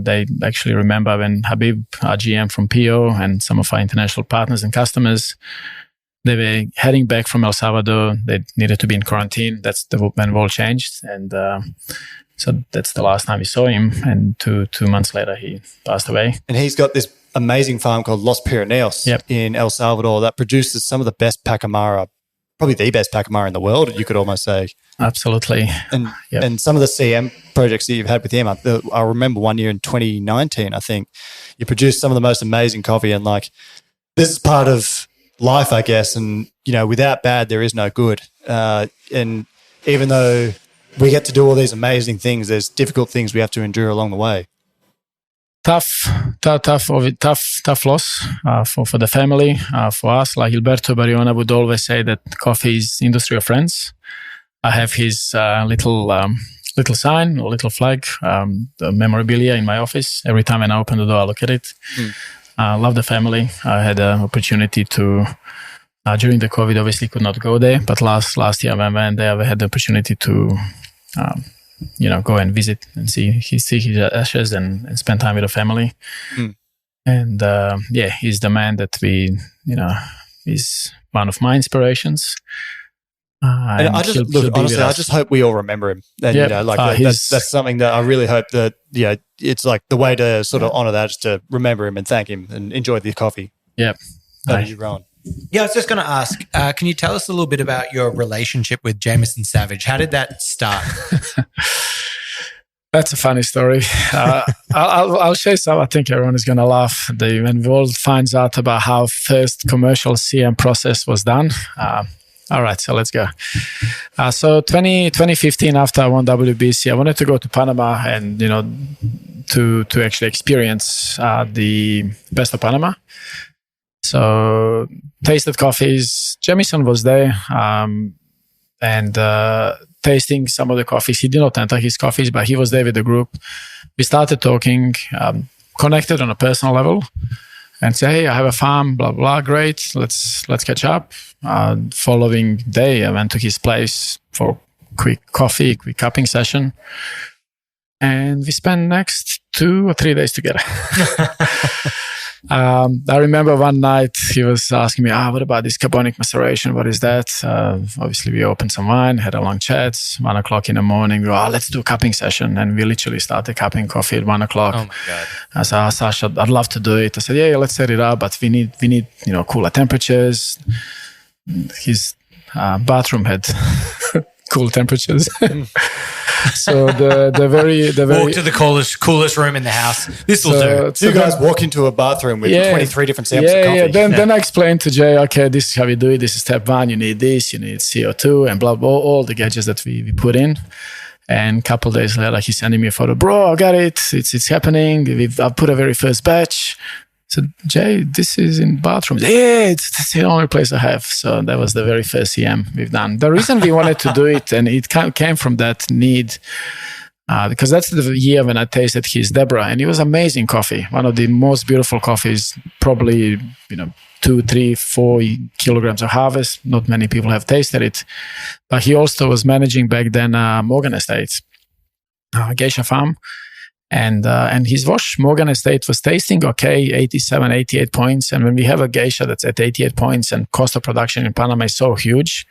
S5: They actually remember when Habib, our GM from PO, and some of our international partners and customers, they were heading back from El Salvador. They needed to be in quarantine. That's when the world changed. And so that's the last time we saw him. And two months later, he passed away.
S4: And he's got this amazing farm called Los Pirineos in El Salvador that produces some of the best Pacamara, probably the best Pacamara in the world, you could almost say.
S5: Absolutely.
S4: And some of the CM projects that you've had with him, I remember one year in 2019, I think, you produced some of the most amazing coffee. And this is part of life, I guess. And, without bad, there is no good. And even though we get to do all these amazing things, there's difficult things we have to endure along the way.
S5: Tough loss for the family, for us. Like Gilberto Barona would always say that coffee is industry of friends. I have his little sign or little flag, the memorabilia in my office. Every time when I open the door, I look at it. I love the family. I had an opportunity to, during the COVID, obviously could not go there, but last year when I went there, I had the opportunity to go and visit and see his ashes and spend time with the family. And he's the man that is one of my inspirations.
S4: And I just hope we all remember him. And that's something that I really hope that it's like the way to sort of honor that is to remember him and thank him and enjoy the coffee.
S5: Yep.
S4: How did you, Rowan?
S3: Yeah, I was just going to ask, can you tell us a little bit about your relationship with Jameson Savage? How did that start?
S5: That's a funny story. I'll share some. I think everyone is going to laugh when the world finds out about how first commercial CM process was done. All right, so let's go. So 2015, after I won WBC, I wanted to go to Panama and, to actually experience the best of Panama. So tasted coffees. Jamison was there and tasting some of the coffees. He did not enter his coffees, but he was there with the group. We started talking, connected on a personal level, and say, hey, I have a farm, blah, blah, great. Let's catch up. Following day, I went to his place for quick cupping session. And we spent next 2 or 3 days together. I remember one night he was asking me, what about this carbonic maceration? What is that? Obviously, we opened some wine, had a long chat. 1 o'clock in the morning, we were, let's do a cupping session. And we literally started cupping coffee at 1 o'clock.
S3: Oh my God.
S5: I said, Sasha, I'd love to do it. I said, yeah, let's set it up, but we need cooler temperatures. His bathroom had cool temperatures. So the very
S3: walk to the coolest room in the house. This will do.
S4: So you guys walk into a bathroom with 23 different samples of coffee.
S5: Then I explained to Jay, okay, this is how we do it. This is step one. You need this. You need CO2 and blah blah. All the gadgets that we put in. And a couple of days later, he's sending me a photo. Bro, I got it. It's happening. I've put a very first batch. I said, Jay, this is in bathrooms. Yeah, it's the only place I have. So that was the very first CM we've done. The reason we wanted to do it, and it came from that need, because that's the year when I tasted his Deborah, and it was amazing coffee. One of the most beautiful coffees, probably 2, 3, 4 kilograms of harvest. Not many people have tasted it. But he also was managing back then Morgan Estate, geisha farm. And his wash, Morgan Estate, was tasting okay, 87, 88 points. And when we have a geisha that's at 88 points and cost of production in Panama is so huge,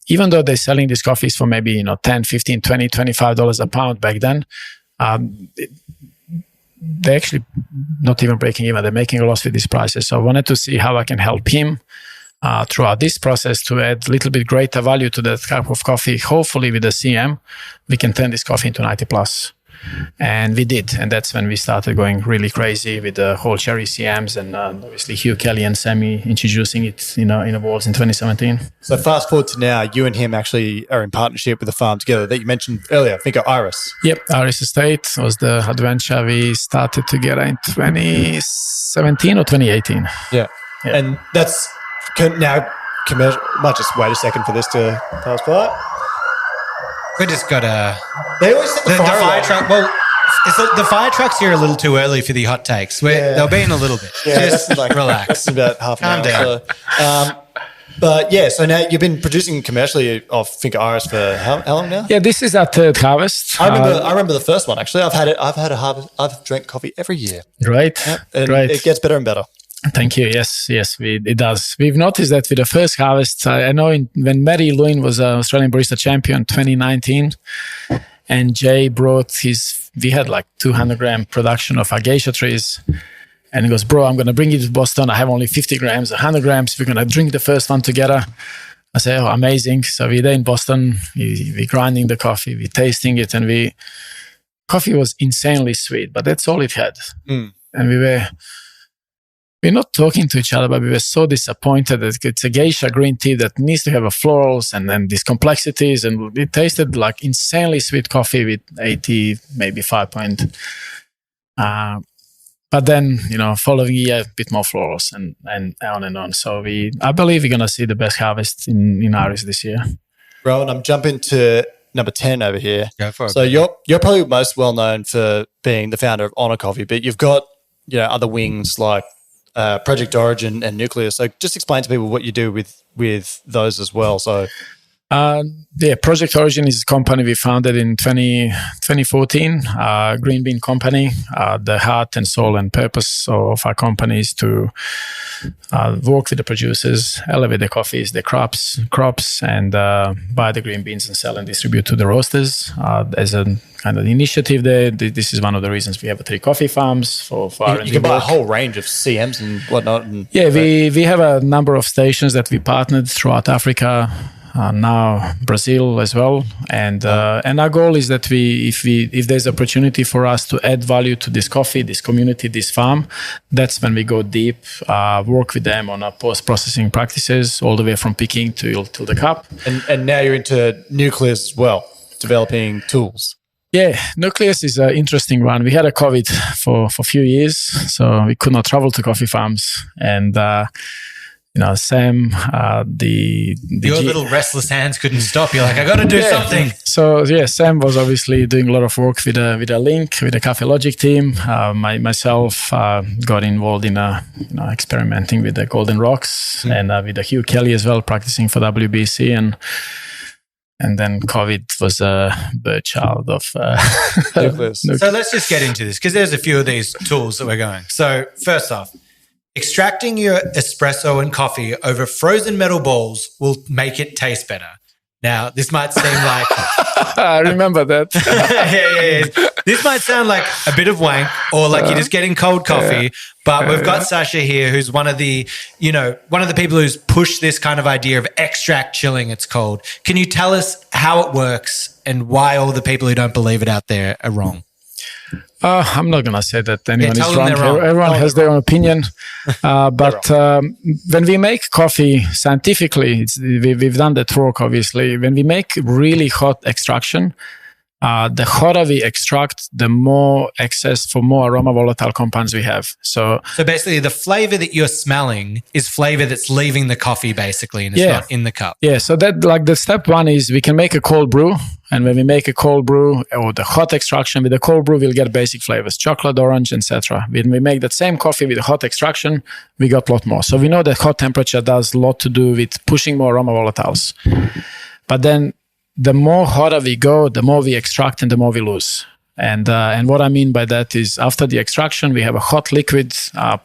S5: even though they're selling these coffees for maybe, $10, $15, $20, $25 a pound back then, they're actually not even breaking even. They're making a loss with these prices. So I wanted to see how I can help him throughout this process to add a little bit greater value to that cup of coffee. Hopefully with the CM, we can turn this coffee into 90 plus. And we did, and that's when we started going really crazy with the whole cherry CMs, and obviously Hugh Kelly and Sammy introducing it, in the Worlds in 2017.
S4: So fast forward to now, you and him actually are in partnership with a farm together that you mentioned earlier. I think of Iris.
S5: Yep, Iris Estate was the adventure we started together in 2017 or 2018.
S4: Yeah, and that's now commercial. Might just wait a second for this to pass by.
S3: We just got
S4: They always set the
S3: fire truck. Well, the fire truck's here a little too early for the hot takes. They'll be in a little bit.
S4: Yeah,
S3: just relax.
S4: About half an hour.
S3: Calm down.
S4: But yeah, so now you've been producing commercially of Finca Iris for how long now?
S5: Yeah, this is our third harvest.
S4: I remember the first one actually. I've had a harvest. I've drank coffee every year.
S5: Right,
S4: and
S5: right.
S4: It gets better and better.
S5: Thank you. Yes, it does. We've noticed that with the first harvest. I know when Mary Lewin was Australian Barista Champion 2019, and Jay brought we had like 200-gram production of our geisha trees. And he goes, bro, I'm going to bring you to Boston. I have only 50 grams, 100 grams. We're going to drink the first one together. I say, oh, amazing. So we're there in Boston. We're grinding the coffee. We're tasting it. And coffee was insanely sweet, but that's all it had. And we're not talking to each other, but we were so disappointed that it's a geisha green tea that needs to have a florals and then these complexities. And it tasted like insanely sweet coffee with 80, maybe 5 point. But then, following year, a bit more florals and on and on. So I believe we're going to see the best harvest in Iris this year.
S4: Rowan, I'm jumping to number 10 over here.
S3: Go for it.
S4: So you're probably most well known for being the founder of Ona Coffee, but you've got other wings like Project Origin and Nucleus. So just explain to people what you do with those as well. So Project Origin is a company we founded in 2014, green bean company. The heart and soul and purpose of our company is to work with the producers, elevate the coffees, the crops, and buy the green beans and sell and distribute to the roasters. As a kind of initiative there, this is one of the reasons we have 3 coffee farms for R&D. You can buy a whole range of CMs and whatnot.
S5: We have a number of stations that we partnered throughout Africa. Now Brazil as well, and our goal is that if there's opportunity for us to add value to this coffee, this community, this farm, that's when we go deep, work with them on our post-processing practices, all the way from picking to the cup.
S4: And now you're into Nucleus as well, developing tools.
S5: Yeah, Nucleus is an interesting one. We had a COVID for a few years, so we could not travel to coffee farms, and Sam,
S3: your little restless hands couldn't stop. You're like, I got to do something.
S5: So Sam was obviously doing a lot of work with a link with the Cafe Logic team. Myself got involved in experimenting with the Golden Rocks and with the Hugh Kelly as well, practicing for WBC. And And then COVID was a bird child of
S4: Nucleus.
S3: So let's just get into this because there's a few of these tools that we're going. So first off, extracting your espresso and coffee over frozen metal balls will make it taste better. Now, this might seem like...
S5: I remember that.
S3: yeah. This might sound like a bit of wank or like you're just getting cold coffee, but we've got Sasha here who's one of the people who's pushed this kind of idea of extract chilling, it's called. Can you tell us how it works and why all the people who don't believe it out there are wrong?
S5: I'm not going to say that anyone
S3: tell
S5: is
S3: them
S5: wrong.
S3: they're wrong.
S5: Everyone has their own opinion. But when we make coffee scientifically, we've done that work, obviously. When we make really hot extraction, the hotter we extract, the more access for more aroma volatile compounds we have. So
S3: basically the flavor that you're smelling is flavor that's leaving the coffee basically and it's not in the cup.
S5: Yeah, so that like the step one is we can make a cold brew. And when we make a cold brew or the hot extraction with the cold brew, we'll get basic flavors, chocolate, orange, etc. When we make that same coffee with the hot extraction, we got a lot more. So we know that hot temperature does a lot to do with pushing more aroma volatiles. But then the more hotter we go, the more we extract and the more we lose. And what I mean by that is after the extraction, we have a hot liquid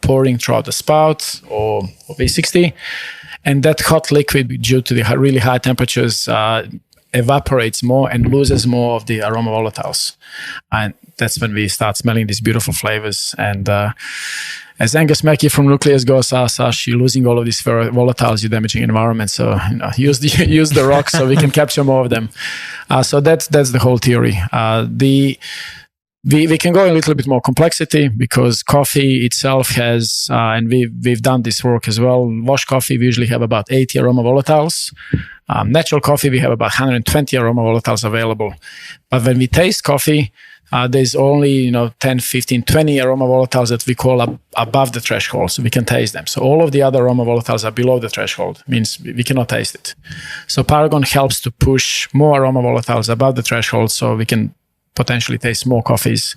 S5: pouring throughout the spout or V60. And that hot liquid, due to the really high temperatures, evaporates more and loses more of the aroma volatiles. And that's when we start smelling these beautiful flavors. And as Angus Mackey from Nucleus goes, Sash, you're losing all of these volatiles, you're damaging the environment. So use the rock so we can capture more of them. So that's the whole theory. We can go a little bit more complexity because coffee itself has, and we've done this work as well. Wash coffee, we usually have about 80 aroma volatiles. Natural coffee, we have about 120 aroma volatiles available. But when we taste coffee, there's only 10, 15, 20 aroma volatiles that we call above the threshold, so we can taste them. So all of the other aroma volatiles are below the threshold, means we cannot taste it. So Paragon helps to push more aroma volatiles above the threshold so we can potentially taste more coffees.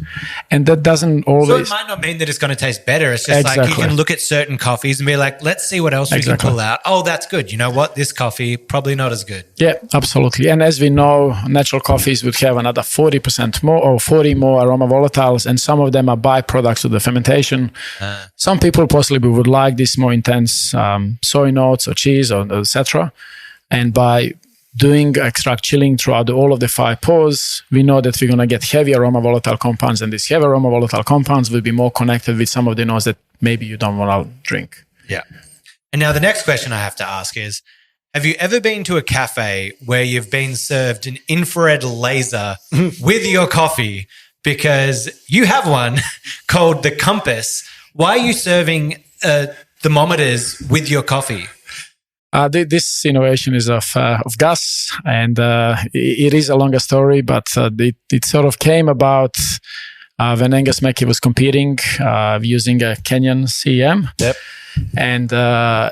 S5: And that doesn't always...
S3: So it might not mean that it's going to taste better. It's just like you can look at certain coffees and be like, let's see what else we can pull out. Oh, that's good. You know what? This coffee, probably not as good.
S5: Yeah, absolutely. And as we know, natural coffees would have another 40% more or 40 more aroma volatiles, and some of them are byproducts of the fermentation. Some people possibly would like this more intense soy notes or cheese or etc. And by doing extract chilling throughout all of the 5 pours, we know that we're going to get heavy aroma volatile compounds, and these heavy aroma volatile compounds will be more connected with some of the notes that maybe you don't want to drink.
S3: Yeah. And now the next question I have to ask is, have you ever been to a cafe where you've been served an infrared laser with your coffee? Because you have one called the Compass. Why are you serving thermometers with your coffee?
S5: This innovation is of gas, and it is a longer story, but it sort of came about when Angus Mackey was competing using a Kenyan CEM.
S4: Yep.
S5: And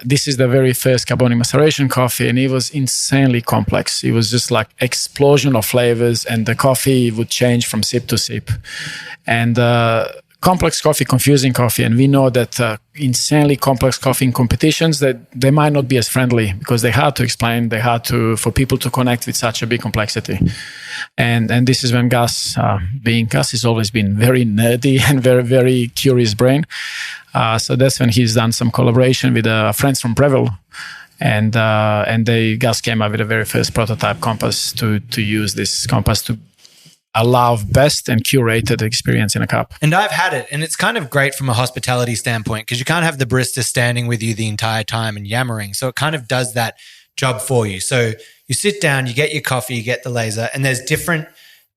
S5: this is the very first carbonic maceration coffee, and it was insanely complex. It was just like explosion of flavors, and the coffee would change from sip to sip. And complex coffee, confusing coffee, and we know that insanely complex coffee in competitions, that they might not be as friendly because they hard to explain, they hard for people to connect with such a big complexity. And this is when Gus, being Gus, has always been very nerdy and very, very curious brain. So that's when he's done some collaboration with friends from Breville. And Gus came up with the very first prototype compass to use this compass to allow best and curated experience in a cup.
S3: And I've had it, and it's kind of great from a hospitality standpoint because you can't have the barista standing with you the entire time and yammering. So it kind of does that job for you. So you sit down, you get your coffee, you get the laser, and there's different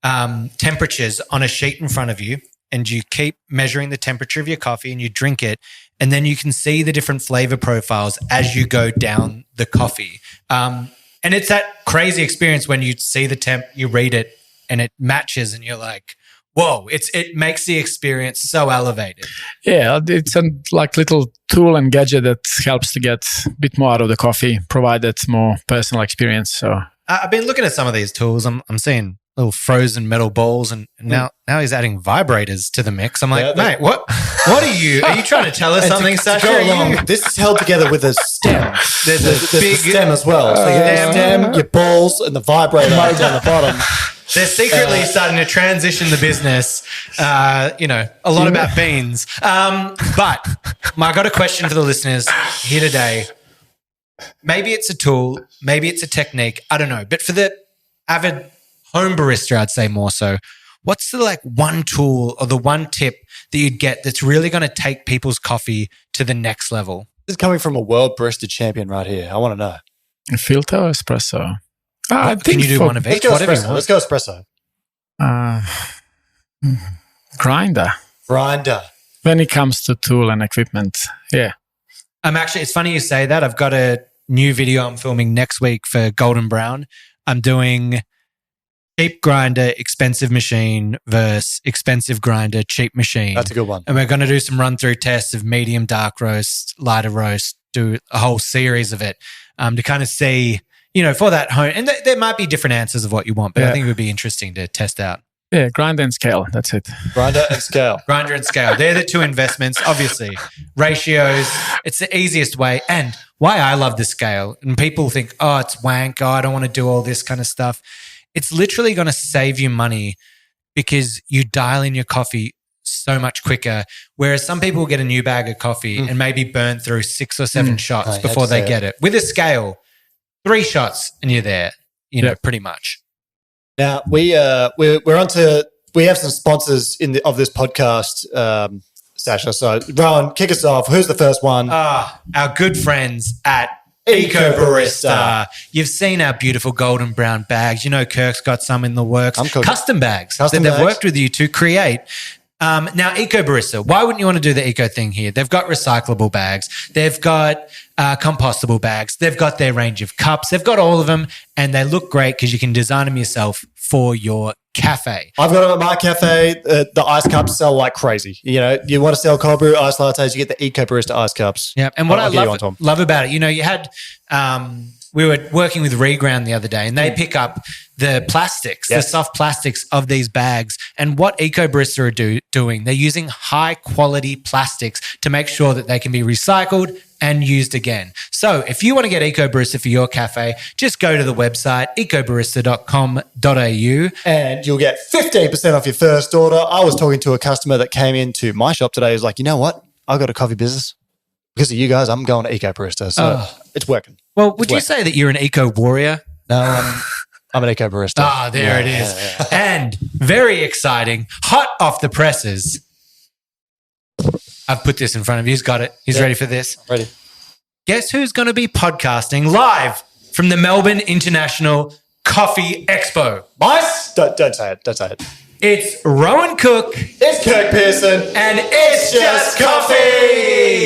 S3: temperatures on a sheet in front of you, and you keep measuring the temperature of your coffee and you drink it, and then you can see the different flavor profiles as you go down the coffee. And it's that crazy experience when you see the temp, you read it, and it matches, and you're like, whoa, it makes the experience so elevated.
S5: Yeah, it's a little tool and gadget that helps to get a bit more out of the coffee, provide that more personal experience. So
S3: I've been looking at some of these tools. I'm seeing little frozen metal balls, and now he's adding vibrators to the mix. I'm like, mate, what are you? Are you trying to tell us something, Sasha?
S4: Go along. This is held together with a stem. There's a big stem as well. So you have stem, your balls, and the vibrator down the bottom.
S3: They're secretly starting to transition the business, a lot about beans. But I got a question for the listeners here today. Maybe it's a tool, maybe it's a technique, I don't know. But for the avid home barista, I'd say more so, what's the one tool or the one tip that you'd get that's really going to take people's coffee to the next level?
S4: This is coming from a World Barista Champion right here. I want to know.
S5: Filter or espresso?
S3: Can you do one of each?
S4: Let's go espresso.
S5: Grinder. When it comes to tool and equipment, yeah.
S3: It's funny you say that. I've got a new video I'm filming next week for Golden Brown. I'm doing cheap grinder, expensive machine versus expensive grinder, cheap machine.
S4: That's a good one.
S3: And we're going to do some run-through tests of medium dark roast, lighter roast, do a whole series of it to kind of see, for that home. And there might be different answers of what you want, but I think it would be interesting to test out.
S5: Yeah, grinder and scale. That's it.
S4: Grinder and scale.
S3: Grinder and scale. They're the two investments, obviously. Ratios, it's the easiest way. And why I love the scale, and people think, it's wank, I don't want to do all this kind of stuff. It's literally going to save you money because you dial in your coffee so much quicker. Whereas some people get a new bag of coffee and maybe burn through 6 or 7 shots before they get it. With a scale, 3 shots and you're there, pretty much.
S4: Now we're onto. We have some sponsors of this podcast, Sasha. So Rowan, kick us off. Who's the first one?
S3: Our good friends at Eco Barista. You've seen our beautiful golden brown bags. Kirk's got some in the works. Custom bags that they've worked with you to create. Now, Eco Barista, why wouldn't you want to do the eco thing here? They've got recyclable bags. They've got compostable bags. They've got their range of cups. They've got all of them, and they look great because you can design them yourself for your cafe.
S4: I've got them at my cafe. The ice cups sell like crazy. You want to sell cold brew ice lattes, you get the Eco Barista ice cups.
S3: Yeah, and what I love about it, you had we were working with Reground the other day, and they pick up the plastics, the soft plastics of these bags. And what Eco Barista are doing, they're using high quality plastics to make sure that they can be recycled and used again. So if you want to get Eco Barista for your cafe, just go to the website ecobarista.com.au
S4: and you'll get 15% off your first order. I was talking to a customer that came into my shop today. He was like, you know what? I've got a coffee business. Because of you guys, I'm going to Eco Barista. So it's working.
S3: Well, would you say that you're an eco warrior?
S4: No, I'm an Eco Barista.
S3: There it is. Yeah. And very exciting, hot off the presses. I've put this in front of you. He's got it. He's ready for this.
S4: Ready.
S3: Guess who's going to be podcasting live from the Melbourne International Coffee Expo?
S4: Mice? Don't say it. Don't say it.
S3: It's Rowan Cook.
S4: It's Kirk Pearson.
S3: And it's just coffee.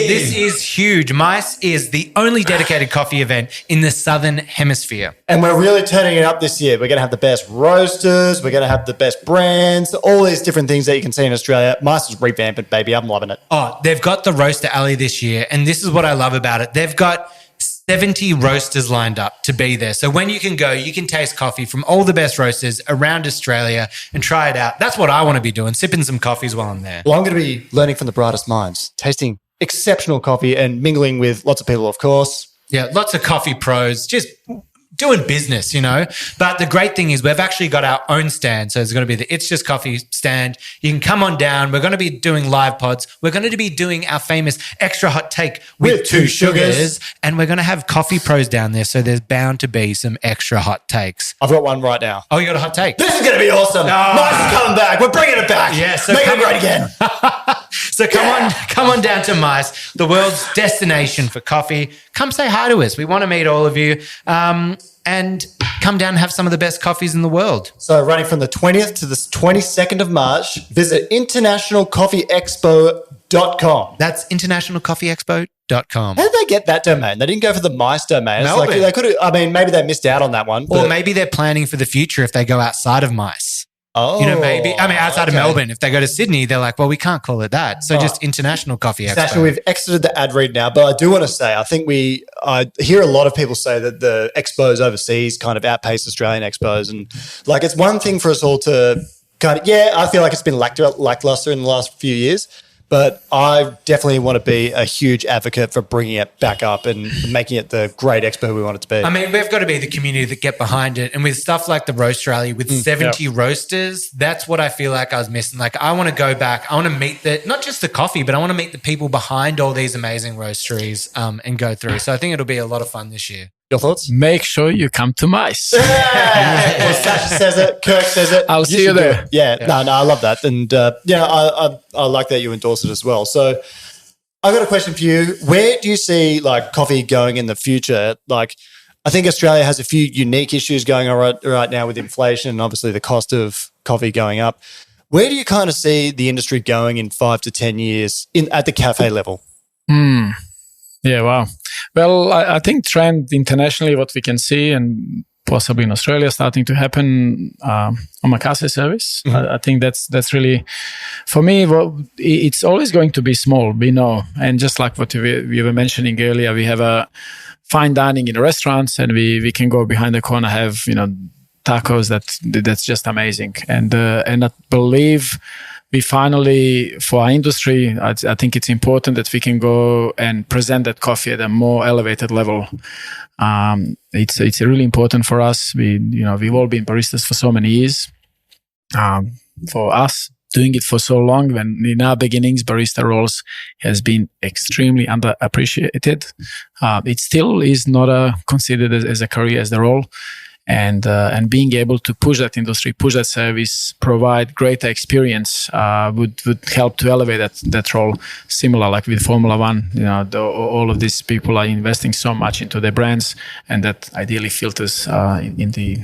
S3: This is huge. MICE is the only dedicated coffee event in the Southern Hemisphere.
S4: And we're really turning it up this year. We're going to have the best roasters. We're going to have the best brands. All these different things that you can see in Australia. MICE is revamping, baby. I'm loving it.
S3: They've got the Roaster Alley this year. And this is what I love about it. They've got 70 roasters lined up to be there. So when you can go, you can taste coffee from all the best roasters around Australia and try it out. That's what I want to be doing, sipping some coffees while I'm there.
S4: Well, I'm going to be learning from the brightest minds, tasting exceptional coffee and mingling with lots of people, of course.
S3: Yeah, lots of coffee pros, just doing business, But the great thing is we've actually got our own stand. So it's going to be the It's Just Coffee stand. You can come on down. We're going to be doing live pods. We're going to be doing our famous extra hot take with 2 sugars. And we're going to have coffee pros down there. So there's bound to be some extra hot takes.
S4: I've got one right now.
S3: Oh, you got a hot take?
S4: This is going to be awesome. MICE is coming back. We're bringing it back.
S3: Yeah, so
S4: make it great again.
S3: So come on down to MICE, the world's destination for coffee. Come say hi to us. We want to meet all of you. And come down and have some of the best coffees in the world.
S4: So running from the 20th to the 22nd of March, visit internationalcoffeeexpo.com.
S3: That's internationalcoffeeexpo.com.
S4: How did they get that domain? They didn't go for the MICE domain. It's like they could have, maybe they missed out on that one.
S3: Or maybe they're planning for the future if they go outside of MICE.
S4: Oh,
S3: You know, maybe, I mean, outside of
S4: okay.
S3: Melbourne, if they go to Sydney, they're like, well, we can't call it that. So just International Coffee Expo.
S4: Actually, we've exited the ad read now, but I do want to say, I think I hear a lot of people say that the expos overseas kind of outpace Australian expos. And like, it's one thing for us all to kind of, I feel like it's been lackluster in the last few years, but I definitely want to be a huge advocate for bringing it back up and making it the great expo we want it to be.
S3: I mean, we've got to be the community that get behind it. And with stuff like the Roast Rally with 70 roasters, that's what I feel like I was missing. Like, I want to go back. I want to meet not just the coffee, but I want to meet the people behind all these amazing roasteries and go through. So I think it'll be a lot of fun this year.
S4: Your thoughts?
S5: Make sure you come to Mice.
S4: Well, Sasha says it. Kirk says it.
S5: I'll see you there.
S4: No, I love that. And I like that you endorse it as well. So I've got a question for you. Where do you see like coffee going in the future? Like, I think Australia has a few unique issues going on right now with inflation and obviously the cost of coffee going up. Where do you kind of see the industry going in 5 to 10 years at the cafe level?
S5: Yeah, wow. Well, I think trend internationally, what we can see, and possibly in Australia, starting to happen, omakase service. I think that's really, for me, it's always going to be small, we know. And just like what we were mentioning earlier, we have a fine dining in restaurants, and we can go behind the corner, have, tacos that's just amazing. And I believe we finally, for our industry, I think it's important that we can go and present that coffee at a more elevated level. It's really important for us. We've all been baristas for so many years. For us, doing it for so long, when in our beginnings, barista roles has been extremely underappreciated. It still is not considered as a career, as the role. And being able to push that industry, push that service, provide greater experience would help to elevate that role. Similar like with Formula One, all of these people are investing so much into their brands, and that ideally filters in the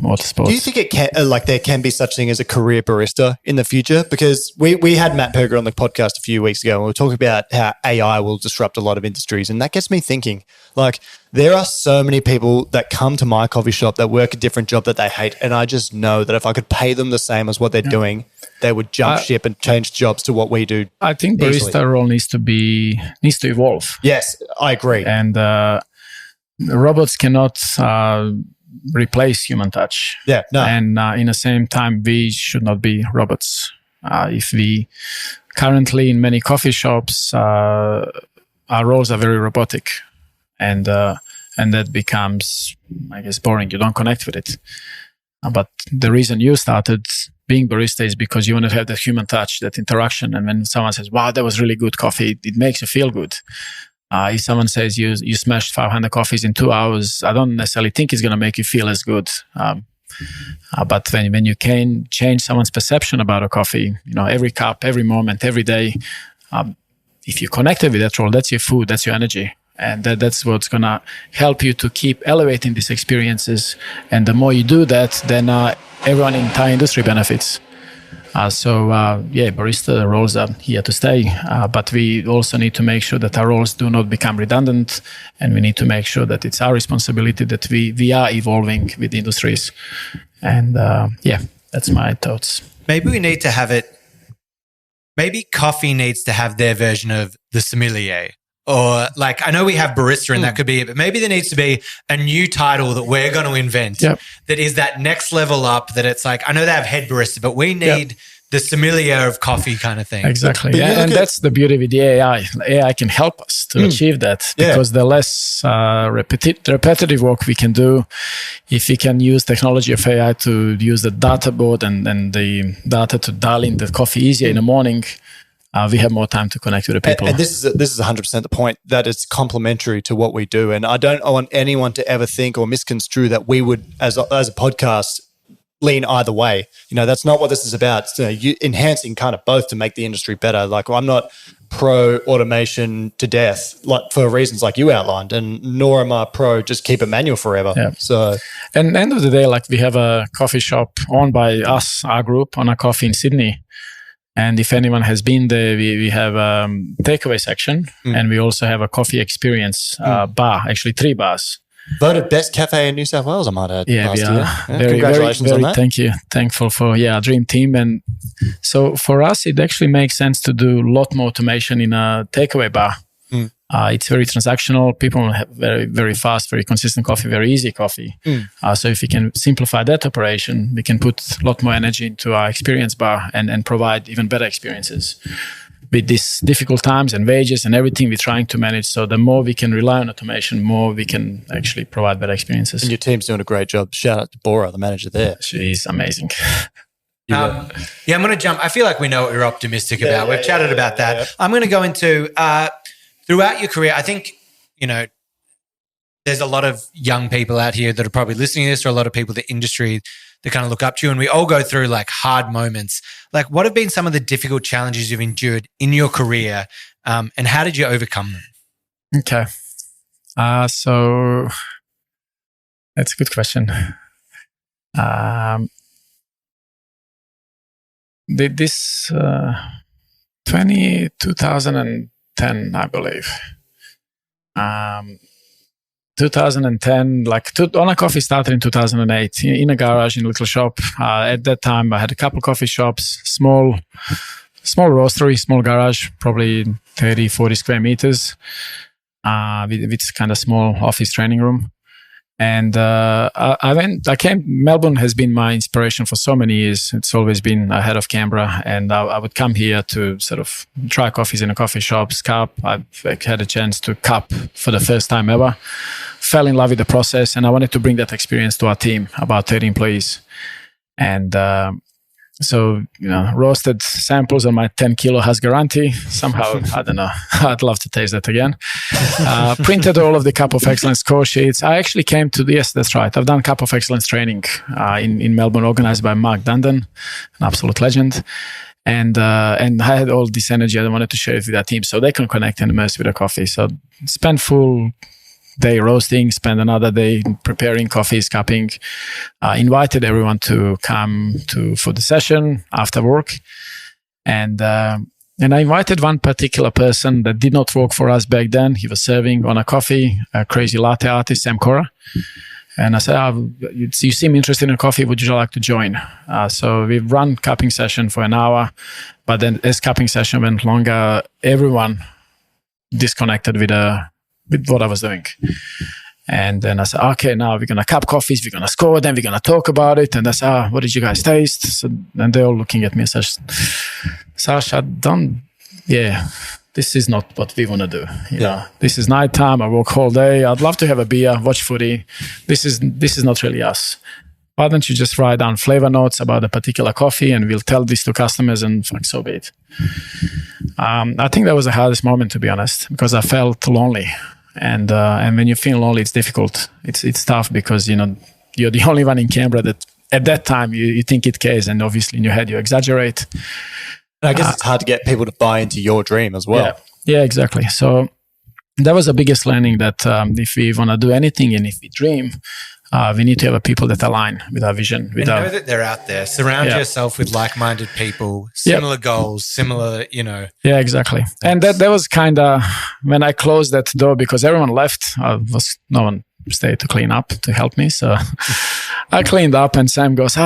S5: motorsports.
S4: Do you think it can there can be such thing as a career barista in the future? Because we had Matt Perger on the podcast a few weeks ago, and we were talking about how AI will disrupt a lot of industries, and that gets me thinking. Like, there are so many people that come to my coffee shop that work a different job that they hate, and I just know that if I could pay them the same as what they're doing, they would jump ship and change jobs to what we do.
S5: I think barista role needs to evolve.
S4: Yes, I agree.
S5: And robots cannot replace human touch.
S4: Yeah, no.
S5: And in the same time, we should not be robots. If we currently in many coffee shops, our roles are very robotic. And that becomes, I guess, boring. You don't connect with it. But the reason you started being barista is because you want to have that human touch, that interaction. And when someone says, wow, that was really good coffee, it makes you feel good. If someone says you smashed 500 coffees in 2 hours, I don't necessarily think it's going to make you feel as good. But when you can change someone's perception about a coffee, every cup, every moment, every day, if you connected with that role, that's your food, that's your energy. And that's what's going to help you to keep elevating these experiences. And the more you do that, then everyone in the entire industry benefits. Barista roles are here to stay. But we also need to make sure that our roles do not become redundant. And we need to make sure that it's our responsibility that we are evolving with the industries. And that's my thoughts.
S3: Maybe we need to have it. Maybe coffee needs to have their version of the sommelier. Or like, I know we have barista and that could be it, but maybe there needs to be a new title that we're going to invent that is that next level up, that it's like, I know they have head barista, but we need the sommelier of coffee kind of thing.
S5: Exactly. And that's the beauty with the AI. AI can help us to achieve that because the less repetitive work we can do, if we can use technology of AI to use the data board and the data to dial in the coffee easier in the morning, we have more time to connect with the people.
S4: And this is 100% the point, that it's complementary to what we do. And I don't want anyone to ever think or misconstrue that we would, as a podcast, lean either way. That's not what this is about. It's, enhancing kind of both to make the industry better. Like, I'm not pro automation to death, like for reasons like you outlined, and nor am I pro just keep it manual forever. Yeah. So,
S5: and at the end of the day, like, we have a coffee shop owned by us, our group, Ona Coffee in Sydney. And if anyone has been there, we have takeaway section, and we also have a coffee experience bar, actually 3 bars.
S4: Voted best cafe in New South Wales, I might add, last year. Yeah,
S5: very,
S4: congratulations on that.
S5: Thank you. Thankful for, dream team. And so for us, it actually makes sense to do a lot more automation in a takeaway bar. It's very transactional. People have very, very fast, very consistent coffee, very easy coffee. So if we can simplify that operation, we can put a lot more energy into our experience bar and provide even better experiences. With these difficult times and wages and everything we're trying to manage. So the more we can rely on automation, more we can actually provide better experiences.
S4: And your team's doing a great job. Shout out to Bora, the manager there.
S5: She's amazing.
S3: I'm going to jump. I feel like we know what we're optimistic about. We've chatted about that. Yeah. I'm going to go into... throughout your career, I think, there's a lot of young people out here that are probably listening to this, or a lot of people in the industry that kind of look up to you, and we all go through like hard moments. Like, what have been some of the difficult challenges you've endured in your career, and how did you overcome them?
S5: Okay. So that's a good question. This 2010, I believe. 2010, Ona Coffee started in 2008 in a garage, in a little shop. At that time, I had a couple coffee shops, small roastery, small garage, probably 30, 40 square meters, with kind of small office training room. And Melbourne has been my inspiration for so many years. It's always been ahead of Canberra. And I would come here to sort of try coffees in a coffee shop, cup. I've had a chance to cup for the first time ever. Fell in love with the process, and I wanted to bring that experience to our team, about 30 employees. And so, roasted samples on my 10 kilo has guarantee. Somehow, I don't know, I'd love to taste that again. Printed all of the Cup of Excellence score sheets. I actually came to yes, that's right. I've done Cup of Excellence training in Melbourne, organized by Mark Dundon, an absolute legend. And I had all this energy I wanted to share it with our team so they can connect and immerse with the coffee. So spend full day roasting, spend another day preparing coffees, cupping. Invited everyone to come for the session after work. And I invited one particular person that did not work for us back then. He was serving Ona Coffee, a crazy latte artist, Sam Cora. And I said, you seem interested in coffee. Would you like to join? So we run cupping session for an hour. But then as cupping session went longer, everyone disconnected with what I was doing. And then I said, okay, now we're going to cup coffees, we're going to score them, we're going to talk about it. And I said, what did you guys taste? So, and they're all looking at me and said, Sasha, this is not what we want to do. You know, this is nighttime, I work all day, I'd love to have a beer, watch footy. This is not really us. Why don't you just write down flavor notes about a particular coffee and we'll tell this to customers and so be it. I think that was the hardest moment, to be honest, because I felt lonely. And when you feel lonely, it's difficult. It's tough because, you're the only one in Canberra that at that time you think it cares, and obviously in your head you exaggerate.
S4: And I guess it's hard to get people to buy into your dream as well.
S5: Yeah, exactly. So that was the biggest learning, that if we want to do anything and if we dream, we need to have people that align with our vision.
S3: Know that they're out there. Surround yourself with like-minded people, similar goals, similar,
S5: Yeah, exactly. And that was kind of when I closed that door, because everyone left. No one stayed to clean up to help me. So I cleaned up, and Sam goes,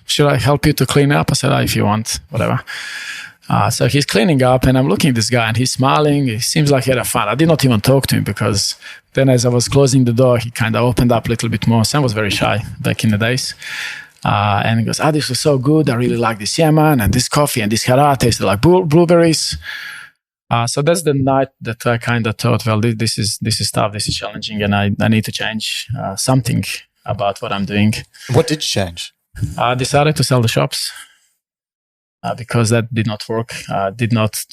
S5: should I help you to clean up? I said, if you want, whatever. So he's cleaning up, and I'm looking at this guy, and he's smiling. He seems like he had fun. I did not even talk to him, because then as I was closing the door, he kind of opened up a little bit more. Sam was very shy back in the days. And he goes, this was so good. I really like this Yemen and this coffee and this Hara tasted like blueberries. So that's the night that I kind of thought, well, this is tough, this is challenging, and I need to change something about what I'm doing.
S4: What did you change?
S5: I decided to sell the shops. Because that did not work. I could not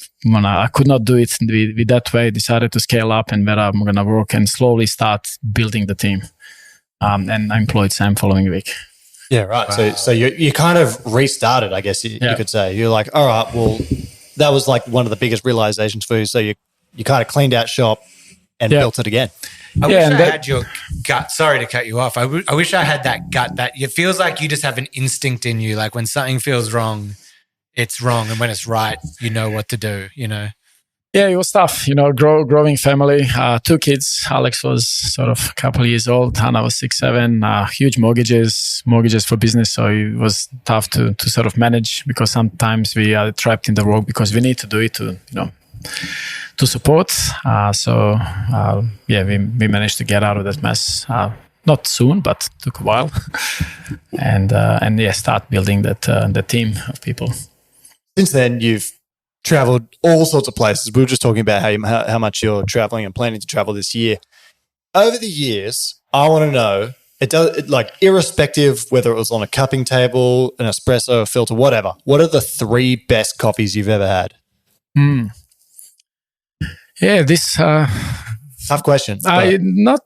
S5: do it with that way. Decided to scale up and where I'm going to work and slowly start building the team. And I employed Sam following week.
S4: Yeah, right. Wow. So you kind of restarted, I guess you could say. You're like, all right, well, that was like one of the biggest realizations for you. So you kind of cleaned out shop and built it again.
S3: I wish I had your gut. Sorry to cut you off. I wish I had that gut. That it feels like you just have an instinct in you. Like when something feels wrong, it's wrong, and when it's right, you know what to do,
S5: Yeah, it was tough. Growing family, 2 kids. Alex was sort of a couple of years old. Hannah was 6, 7. Huge mortgages for business. So it was tough to sort of manage, because sometimes we are trapped in the work because we need to do it to support. We managed to get out of that mess. Not soon, but took a while, and start building that team of people.
S4: Since then, you've traveled all sorts of places. We were just talking about how much you're traveling and planning to travel this year. Over the years, I want to know, irrespective whether it was on a cupping table, an espresso, a filter, whatever, what are the 3 best coffees you've ever had?
S5: Yeah, this
S4: tough question.
S5: Not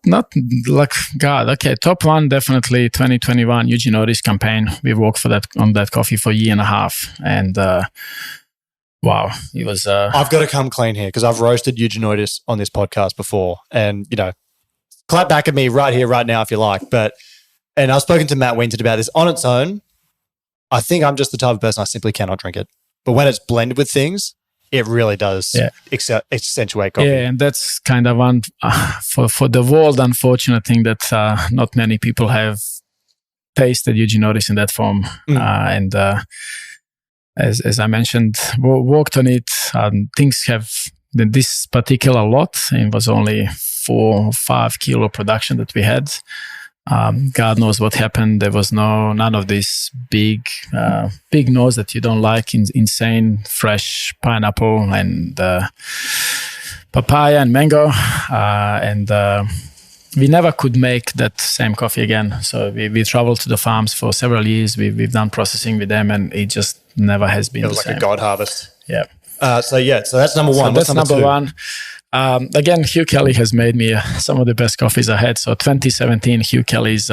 S5: like God. Okay, top 1 definitely 2021 Yugoslavia campaign. We worked on that coffee for a year and a half, and wow, it was.
S4: I've got to come clean here because I've roasted Yugoslavia on this podcast before, and clap back at me right here, right now, if you like. And I've spoken to Matt Winton about this. On its own, I think I'm just the type of person I simply cannot drink it. But when it's blended with things, it really does accentuate coffee. Yeah,
S5: and that's kind of one for the world unfortunate thing that not many people have tasted Yugoslavia in that form. As I mentioned, worked on it. Things have this particular lot. It was only 4 or 5 kilo production that we had. God knows what happened. There was none of this big nose that you don't like. Insane fresh pineapple and papaya and mango, and we never could make that same coffee again. So we traveled to the farms for several years. We've done processing with them, and it just never has been the same.
S4: It was like a God harvest.
S5: Yeah.
S4: So that's number 1.
S5: So that's number 1. Again, Hugh Kelly has made me some of the best coffees I had. So 2017, Hugh Kelly's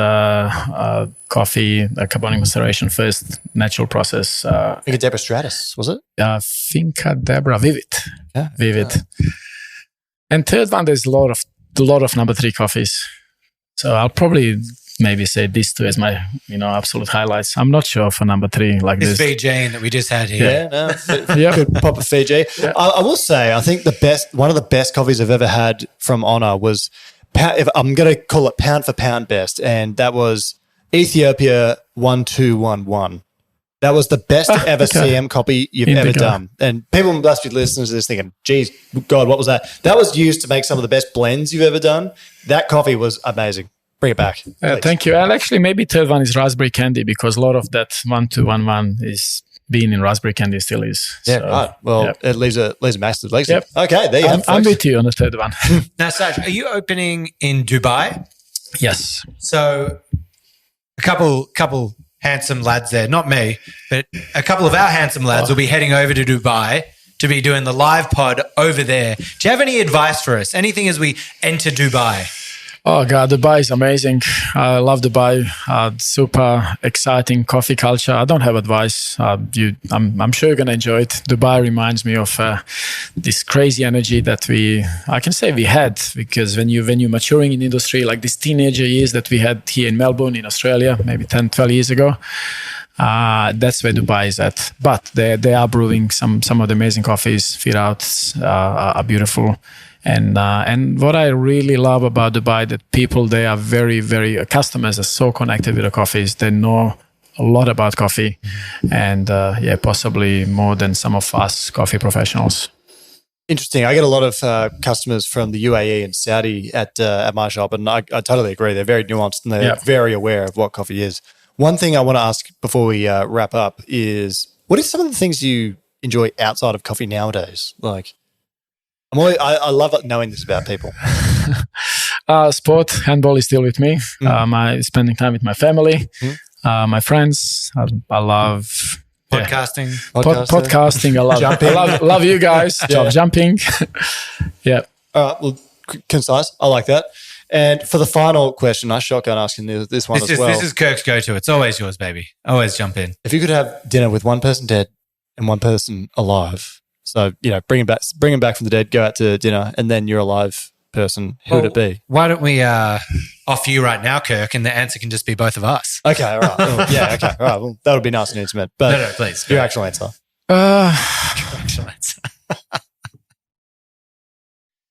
S5: coffee, carbonic maceration, first natural process.
S4: Finca Deborah Stratus, was it?
S5: Finca Deborah Vivid.
S4: Yeah.
S5: Vivid. Yeah. And third one, there's a lot of number 3 coffees. So I'll probably maybe say these 2 as my absolute highlights. I'm not sure for number 3 like this.
S3: This VJ that we just had here.
S4: Could pop a Fiji. Yeah. I will say, I think one of the best coffees I've ever had from Ona was, I'm going to call it pound for pound best, and that was Ethiopia 1211. That was the best ever CM copy you've ever done. And people must be listening to this thinking, geez, God, what was that? That was used to make some of the best blends you've ever done. That coffee was amazing. Bring it back.
S5: Thank you. And actually, maybe third one is raspberry candy, because a lot of that 1211 is being in raspberry candy still is.
S4: Yeah, right. Well, it leaves a massive legacy.
S5: Yep.
S4: Okay, there you have it.
S5: I'm with you on the third one.
S3: Now, Saj, are you opening in Dubai?
S5: Yes.
S3: So a couple handsome lads there, not me, but a couple of our handsome lads will be heading over to Dubai to be doing the live pod over there. Do you have any advice for us? Anything as we enter Dubai?
S5: Oh God, Dubai is amazing. I love Dubai. Super exciting coffee culture. I don't have advice. I'm sure you're gonna enjoy it. Dubai reminds me of this crazy energy that I can say we had, because when you're maturing in industry, like these teenager years that we had here in Melbourne, in Australia, maybe 10, 12 years ago. That's where Dubai is at. But they are brewing some of the amazing coffees. Fit outs are beautiful. And what I really love about Dubai, that people, they are very, very, customers are so connected with the coffees. They know a lot about coffee, and possibly more than some of us coffee professionals.
S4: Interesting. I get a lot of customers from the UAE and Saudi at my shop, and I totally agree. They're very nuanced and they're very aware of what coffee is. One thing I want to ask before we wrap up is, what are some of the things you enjoy outside of coffee nowadays? Like, I love knowing this about people.
S5: Sport, handball is still with me. I'm spending time with my family, my friends. I love
S3: podcasting.
S5: Podcasting. I love jumping. I love you guys. Jumping. Yeah.
S4: All right. Well, concise. I like that. And for the final question, I shotgun asking this one as well.
S3: This is Kirk's go-to. It's always yours, baby. Always jump in.
S4: If you could have dinner with one person dead and one person alive, so bring him back from the dead, go out to dinner, and then you're a live person, who would it be?
S3: Why don't we offer you right now, Kirk, and the answer can just be both of us.
S4: Okay, all right. Okay, all right. Well, that would be nice and intimate. But
S3: no, please.
S4: Your actual answer.
S3: Your actual answer.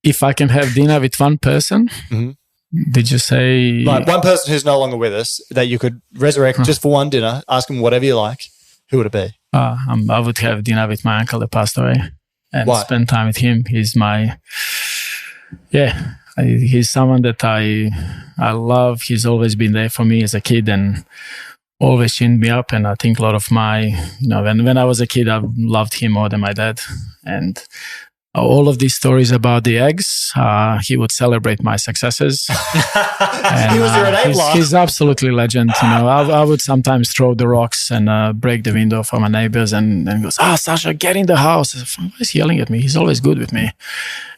S5: if I can have dinner with one person, did you say
S4: like one person who's no longer with us that you could resurrect just for one dinner? Ask him whatever you like. Who would it be?
S5: I would have dinner with my uncle that passed away and spend time with him. He's my, he's someone that I love. He's always been there for me as a kid and always chined me up. And I think a lot of my, when I was a kid, I loved him more than my dad. And all of these stories about the eggs, he would celebrate my successes. And,
S4: he was your enabler.
S5: He's absolutely legend. I would sometimes throw the rocks and break the window for my neighbors and goes, Sasha, get in the house. Why is he yelling at me? He's always good with me.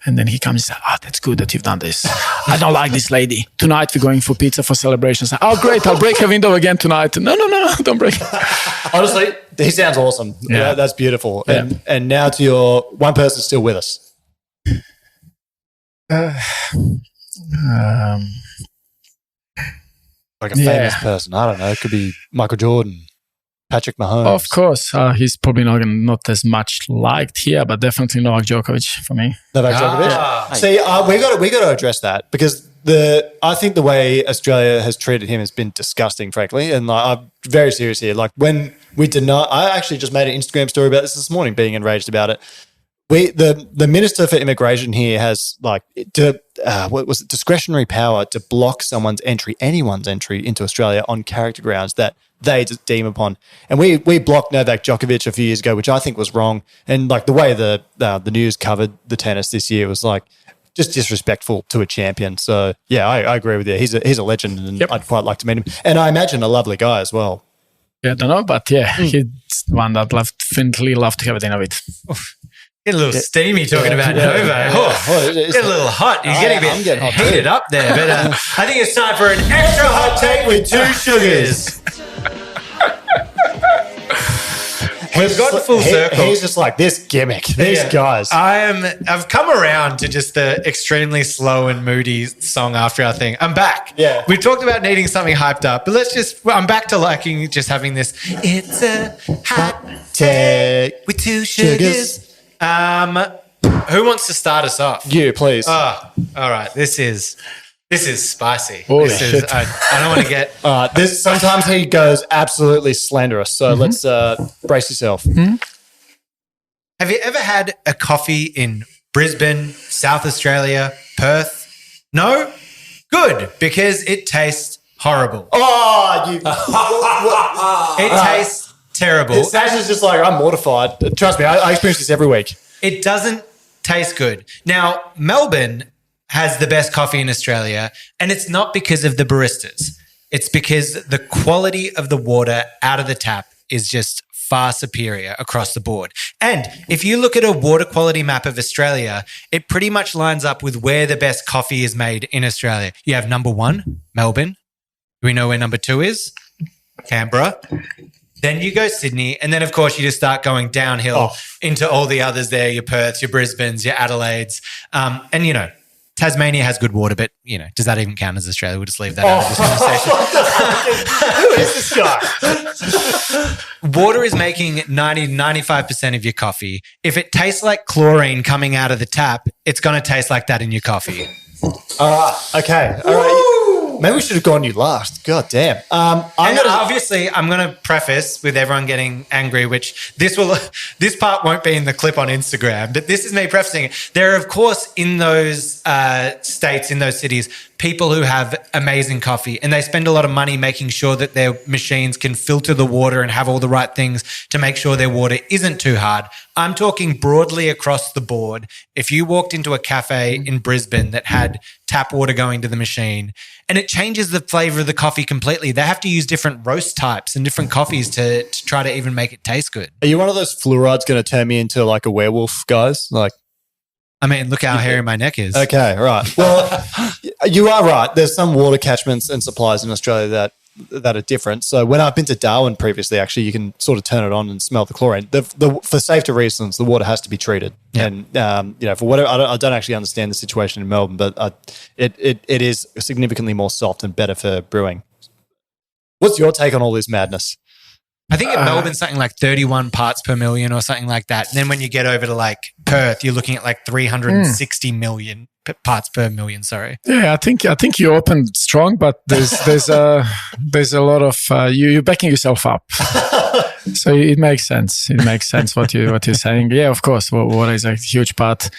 S5: And then he comes and says, that's good that you've done this. I don't like this lady. Tonight we're going for pizza for celebrations. Great, I'll break her window again tonight. No, don't break it.
S4: Honestly, he sounds awesome. Yeah. That's beautiful. Yeah. And now to your one person still with us. Like a famous person. I don't know. It could be Michael Jordan, Patrick Mahomes.
S5: Of course. He's probably not as much liked here, but definitely Novak Djokovic for me.
S4: Novak Djokovic? See, we got to address that because I think the way Australia has treated him has been disgusting, frankly. And I'm very serious here. Like when we deny, I actually just made an Instagram story about this morning, being enraged about it. The Minister for Immigration here has discretionary power to block anyone's entry into Australia on character grounds that they just deem upon. And we blocked Novak Djokovic a few years ago, which I think was wrong. And like the way the news covered the tennis this year was like just disrespectful to a champion. So yeah, I agree with you. He's a legend, and I'd quite like to meet him. And I imagine a lovely guy as well.
S5: Yeah, I don't know, but he's the one that definitely love to have a dinner with.
S3: Get a little steamy talking about Novak. Get a little hot. You're getting a bit heated up there. But I think it's time for an extra hot take with 2 sugars. We've got full circle.
S4: He's just like, this gimmick. These guys.
S3: I've come around to just the extremely slow and moody song after our thing. I'm back.
S4: Yeah.
S3: We talked about needing something hyped up, but I'm back to liking just having this. It's a hot take with 2 sugars. Who wants to start us off?
S4: You, please.
S3: Oh, all right. This is spicy.
S5: Holy shit.
S3: I don't want to get...
S4: sometimes he goes absolutely slanderous, so let's brace yourself.
S3: Have you ever had a coffee in Brisbane, South Australia, Perth? No? Good, because it tastes horrible. It tastes terrible.
S4: Sasha's just like, I'm mortified. Trust me, I experience this every week.
S3: It doesn't taste good. Now, Melbourne has the best coffee in Australia, and it's not because of the baristas. It's because the quality of the water out of the tap is just far superior across the board. And if you look at a water quality map of Australia, it pretty much lines up with where the best coffee is made in Australia. You have number 1, Melbourne. Do we know where number 2 is? Canberra. Then you go Sydney, and then, of course, you just start going downhill into all the others there, your Perths, your Brisbanes, your Adelaides. And, Tasmania has good water, but, does that even count as Australia? We'll just leave that out of this conversation.
S4: Who is this guy?
S3: Water is making 95% of your coffee. If it tastes like chlorine coming out of the tap, it's going to taste like that in your coffee.
S4: Okay. All right. Maybe we should have gone you last. God damn.
S3: Obviously, I'm going to preface with everyone getting angry, which this part won't be in the clip on Instagram, but this is me prefacing it. There are, of course, in those states, in those cities, people who have amazing coffee, and they spend a lot of money making sure that their machines can filter the water and have all the right things to make sure their water isn't too hard. I'm talking broadly across the board. If you walked into a cafe in Brisbane that had tap water going to the machine, and it changes the flavor of the coffee completely. They have to use different roast types and different coffees to try to even make it taste good.
S4: Are you one of those fluorides going to turn me into like a werewolf, guys? Like,
S3: I mean, look how hairy my neck is.
S4: Okay, right. Well, you are right. There's some water catchments and supplies in Australia that are different. So when I've been to Darwin previously, actually, you can sort of turn it on and smell the chlorine. For safety reasons, the water has to be treated. Yeah. And for whatever, I don't actually understand the situation in Melbourne, but it is significantly more soft and better for brewing. What's your take on all this madness?
S3: I think in Melbourne, something like 31 parts per million or something like that. And then when you get over to like Perth, you're looking at like 360 million parts per million. Sorry.
S5: Yeah, I think you opened strong, but there's a lot of you're backing yourself up. So it makes sense. It makes sense what you're saying. Yeah, of course. Water is a huge part.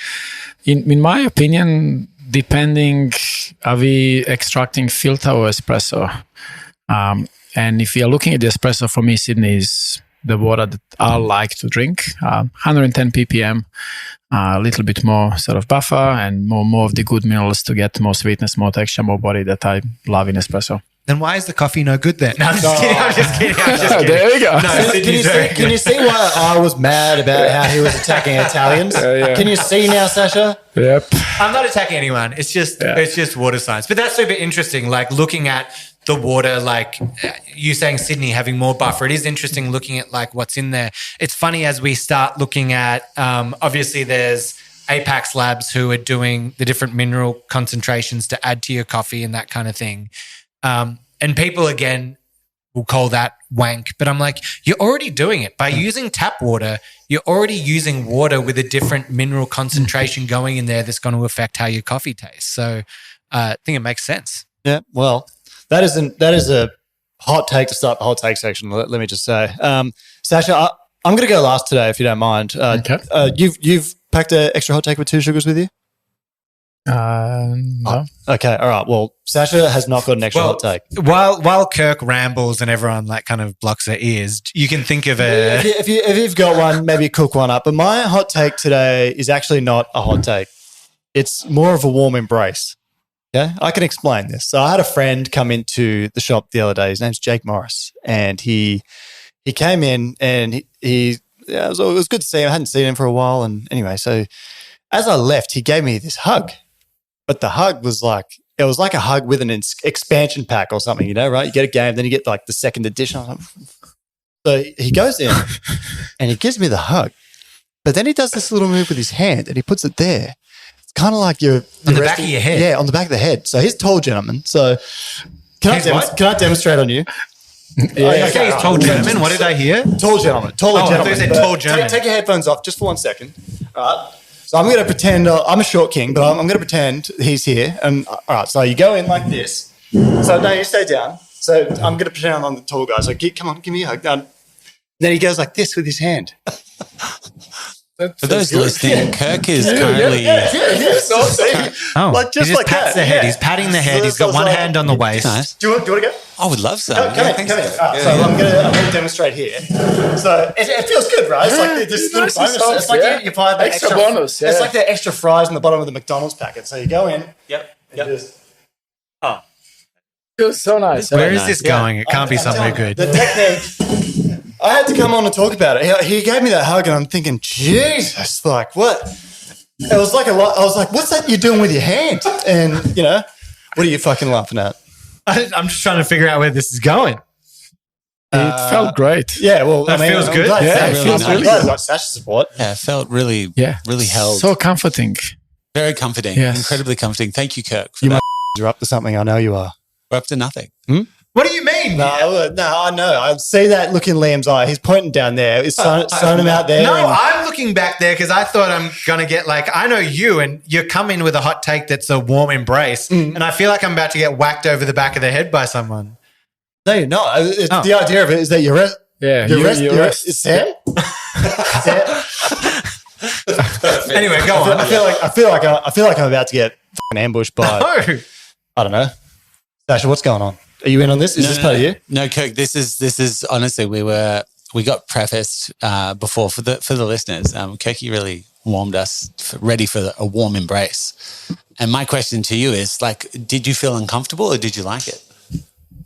S5: In my opinion, depending, are we extracting filter or espresso? And if you're looking at the espresso, for me, Sydney is the water that I like to drink. 110 ppm, a little bit more sort of buffer and more of the good minerals to get more sweetness, more texture, more body that I love in espresso.
S3: Then why is the coffee no good then? No, I'm just kidding.
S5: There you go.
S3: No,
S4: Can you see why I was mad about how he was attacking Italians?
S5: Yeah.
S4: Can you see now, Sasha?
S5: Yep.
S3: I'm not attacking anyone. It's just water science. But that's super interesting. Like looking at the water, like you saying Sydney having more buffer. It is interesting looking at like what's in there. It's funny as we start looking at, obviously there's Apex Labs who are doing the different mineral concentrations to add to your coffee and that kind of thing. And people, again, will call that wank. But I'm like, you're already doing it. By using tap water, you're already using water with a different mineral concentration going in there that's going to affect how your coffee tastes. So I think it makes sense.
S4: Yeah, well, that is a hot take to start the hot take section, let me just say. Sasha, I'm going to go last today if you don't mind.
S5: Okay.
S4: You've packed an extra hot take with 2 sugars with you?
S5: No.
S4: Okay, all right. Well, Sasha has not got an extra hot take.
S3: While Kirk rambles and everyone like kind of blocks their ears, you can think of a...
S4: If you've got one, maybe cook one up. But my hot take today is actually not a hot take. It's more of a warm embrace. Yeah, I can explain this. So I had a friend come into the shop the other day. His name's Jake Morris, and he came in and it was good to see him. I hadn't seen him for a while, and anyway, so as I left, he gave me this hug, but the hug was like a hug with an expansion pack or something, right? You get a game, then you get like the second edition. So he goes in and he gives me the hug, but then he does this little move with his hand and he puts it there. Kind of like you're
S3: on the back of your head.
S4: Yeah, on the back of the head. So he's a tall gentleman. So can I demonstrate on you?
S3: Yeah, okay, he's tall gentleman. What did I hear?
S4: Tall gentleman. Taller gentleman.
S3: I thought you said tall gentleman.
S4: Take your headphones off just for 1 second. All right. So I'm going to pretend I'm a short king, but I'm going to pretend he's here. And all right. So you go in like this. So no, you stay down. So I'm going to pretend I'm the tall guy. So come on, give me a hug. Then he goes like this with his hand.
S6: For those listening, Kirk is currently...
S4: Like just
S3: he just
S4: like
S3: pats
S4: that.
S3: the head.
S4: Yeah.
S3: He's patting the head. He's got one hand on the waist.
S6: Nice.
S4: Do you want to go?
S6: I would love some.
S4: Come in. All right, so I'm gonna demonstrate here. So it feels good, right? It's like this little bonus. It's like you buy the extra
S5: bonus. Yeah.
S4: It's like the extra fries in the bottom of the McDonald's packet. So you go in. Yep. Just,
S5: Feels so nice.
S3: Where is this going? It can't be somewhere good.
S4: The technique. I had to come on and talk about it. He gave me that hug, and I'm thinking, Jesus, like what? It was like a lot. I was like, what's that you're doing with your hand? And what are you fucking laughing at?
S3: I'm just trying to figure out where this is going.
S5: It felt great.
S4: Yeah, well,
S3: That feels good.
S5: Yeah, it feels really
S4: good. Got Sasha's support.
S6: Yeah, it felt really held.
S5: So comforting.
S6: Very comforting.
S5: Yes.
S6: Incredibly comforting. Thank you, Kirk, for
S4: You
S6: that.
S4: You're up to something. I know you are.
S6: We're up to nothing.
S3: What do you mean?
S4: No, I know. I see that look in Liam's eye. He's pointing down there. He's throwing him out there.
S3: No,
S4: and-
S3: I'm looking back there because I thought I'm going to get I know you and you're coming with a hot take that's a warm embrace. And I feel like I'm about to get whacked over the back of the head by someone.
S4: No, you're not. The idea of it is that you're is Sam?
S3: Anyway, go on.
S4: I feel like I'm about to get fucking ambushed by.
S3: No.
S4: I don't know. Sasha, what's going on? Are you in on this? Is this part of you?
S6: No, Kirk. This is honestly we got prefaced before for the listeners. Kirky really warmed us, ready for a warm embrace. And my question to you is did you feel uncomfortable or did you like it?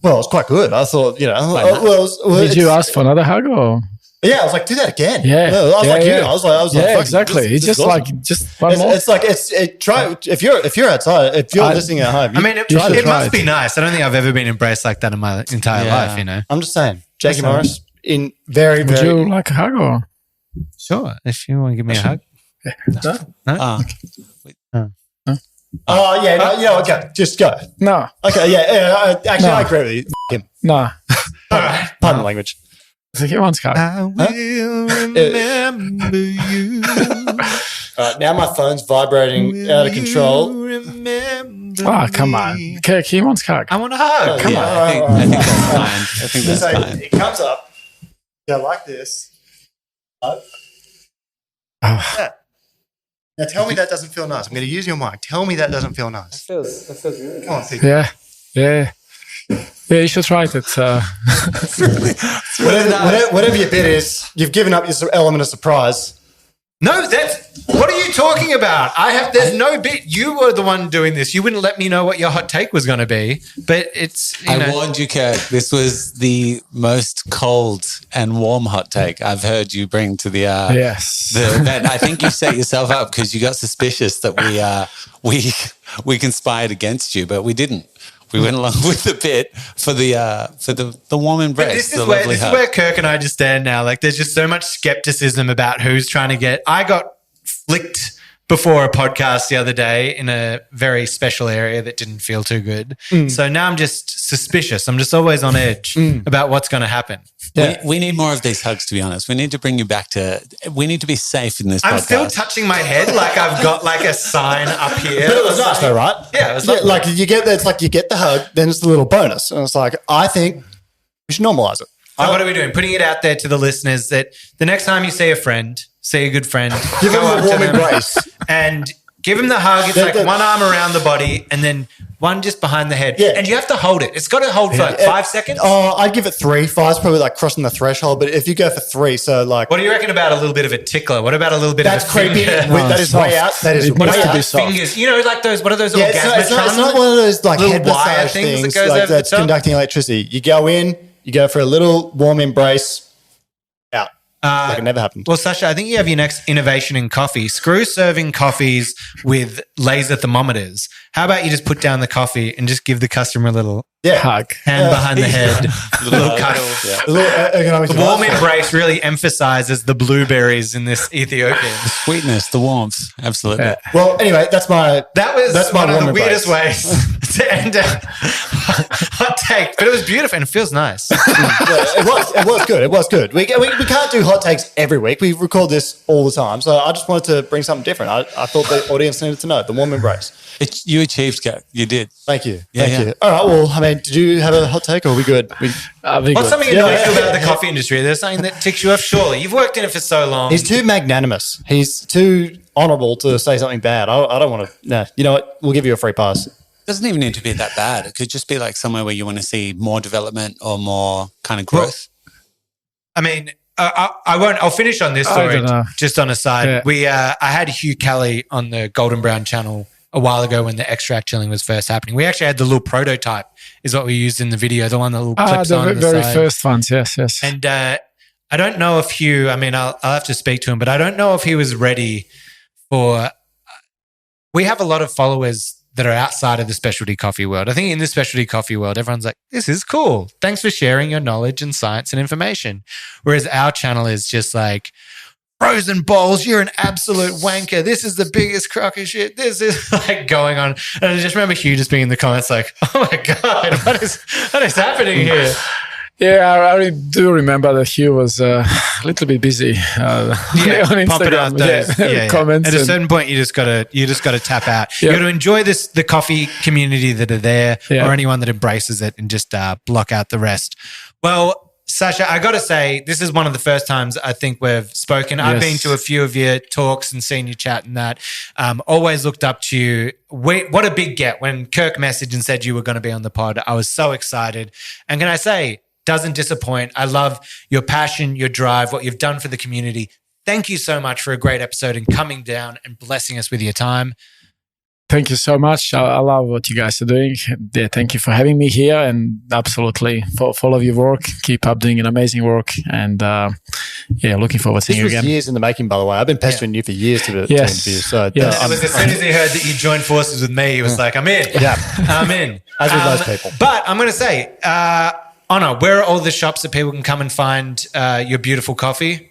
S4: Well, it's quite good. I thought,
S5: Did you ask for another hug or?
S4: Yeah, I was like, do that again.
S5: Yeah.
S4: I was like, you. I was like,
S5: yeah, exactly. It's just
S4: awesome.
S5: just one more.
S4: Try if you're outside, if you're listening at home.
S3: It must be nice. I don't think I've ever been embraced like that in my entire life.
S4: I'm just saying, Jakey Morris in very.
S5: Would you like a hug or?
S3: Sure, if you want to give me a hug.
S5: No.
S4: Oh yeah, no, okay, just go.
S5: No.
S4: Okay, yeah. Actually, I agree with you. Him.
S5: No.
S4: All right. Pardon the language.
S5: So he wants Coke.
S3: I will remember you.
S4: Now my phone's vibrating out of control.
S5: Oh, come on. Kirk, he wants Coke.
S3: I want a hug.
S4: Come on.
S6: I think that's fine. I think that's
S4: So
S6: fine.
S4: it comes up. Yeah, like this. Yeah. Now tell me that doesn't feel nice. I'm going to use your mic. Tell me that doesn't feel nice.
S7: That feels really
S4: Come on, Pete.
S5: Yeah. Yeah, you should try it.
S4: Whatever your bit is, you've given up your element of surprise.
S3: No, what are you talking about? There's no bit. You were the one doing this. You wouldn't let me know what your hot take was going to be, but it's,
S6: I warned you, Kirk. This was the most cold and warm hot take I've heard you bring to the
S5: yes.
S6: the event. I think you set yourself up because you got suspicious that we conspired against you, but we didn't. We went along with the bit for the warm embrace.
S3: This is where Kirk and I just stand now. Like, there's just so much skepticism about who's trying to get. I got flicked before a podcast the other day in a very special area that didn't feel too good. So now I'm just suspicious. I'm just always on edge about what's going to happen.
S6: Yeah. We need more of these hugs, to be honest. We need to bring you back we need to be safe in this podcast.
S3: I'm still touching my head like I've got like a sign up here.
S4: But it was nice though, right?
S3: Yeah, it was
S4: like you get the hug, then it's the little bonus. And it's like, I think we should normalize it.
S3: So what are we doing? Putting it out there to the listeners that the next time you see a friend, see a good friend,
S4: Give them a warm embrace.
S3: And give him the hug. It's like one arm around the body and then one just behind the head.
S4: Yeah.
S3: And you have to hold it. It's got to hold for like 5 seconds.
S4: Oh, I'd give it 3. 5's probably like crossing the threshold. But if you go for 3, so like,
S3: What do you reckon about a little bit of a tickler? What about a little bit
S4: that's
S3: of a
S4: creepy.
S3: finger?
S4: That is way out. That is
S3: What
S4: way
S3: about
S4: out.
S3: fingers? You know, like those, what are those
S4: Yeah,
S3: orgasmatron?
S4: it's not one of those like
S3: little
S4: head
S3: wire
S4: massage
S3: things that
S4: things
S3: goes
S4: like
S3: over the
S4: that's
S3: top?
S4: conducting electricity. You go in, you go for a little warm embrace, out. Like it never happened.
S3: Well, Sasha, I think you have your next innovation in coffee. Screw serving coffees with laser thermometers. How about you just put down the coffee and just give the customer a little
S5: Hug.
S3: hand behind the head, little cuddle. The warm embrace really emphasizes the blueberries in this Ethiopian.
S6: Sweetness, the warmth. Absolutely.
S5: Yeah.
S4: Well, anyway, that's my
S3: one of the
S4: warm
S3: weirdest
S4: embrace.
S3: ways to end a hot take, but it was beautiful and it feels nice.
S4: It was good. It was good. We can't do hot takes every week. We record this all the time. So I just wanted to bring something different. I thought the audience needed to know the warm embrace.
S6: You achieved, Kirk. You did.
S4: Thank you.
S6: Yeah,
S4: Thank
S6: yeah.
S4: you. All right. Well, I mean, did you have a hot take or are we good?
S3: What's something innovative about the coffee industry? There's something that ticks you off, surely. You've worked in it for so long.
S4: He's too magnanimous. He's too honourable to say something bad. I don't want to. No, you know what? We'll give you a free pass.
S6: Doesn't even need to be that bad. It could just be like somewhere where you want to see more development or more kind of growth.
S3: I mean, I won't. I'll finish on this story. Just on a side,
S5: Yeah.
S3: I had Hugh Kelly on the Golden Brown channel a while ago when the extract chilling was first happening. We actually had the little prototype, is what we used in the video, the one that little clips on the
S5: very
S3: side.
S5: first ones. Yes.
S3: And I don't know if Hugh. I mean, I'll have to speak to him, but I don't know if he was ready for. We have a lot of followers that are outside of the specialty coffee world. I think in the specialty coffee world, everyone's like, this is cool. Thanks for sharing your knowledge and science and information. Whereas our channel is just like, frozen bowls, you're an absolute wanker. This is the biggest crock of shit. This is like going on. And I just remember Hugh just being in the comments like, oh my God, what is happening here?
S5: Yeah, I do remember that Hugh was a little bit busy on Instagram. Comments.
S3: At a certain point, you just gotta tap out. You got to enjoy the coffee community that are there, or anyone that embraces it, and just block out the rest. Well, Sasha, I got to say, this is one of the first times I think we've spoken. I've been to a few of your talks and seen you chat and that. Always looked up to you. What a big get. When Kirk messaged and said you were going to be on the pod, I was so excited. And can I say, doesn't disappoint. I love your passion, your drive, what you've done for the community. Thank you so much for a great episode and coming down and blessing us with your time.
S5: Thank you so much. I love what you guys are doing. Yeah, thank you for having me here, and absolutely follow your work. Keep up doing an amazing work, and looking forward to seeing you again.
S4: This was years in the making, by the way. I've been pestering you for years to interview. So
S3: it was as soon as he heard that you joined forces with me, he was like, "I'm in.
S4: Yeah,
S3: I'm in."
S4: As with most people.
S3: But I'm going to say, Ona, where are all the shops that people can come and find your beautiful coffee?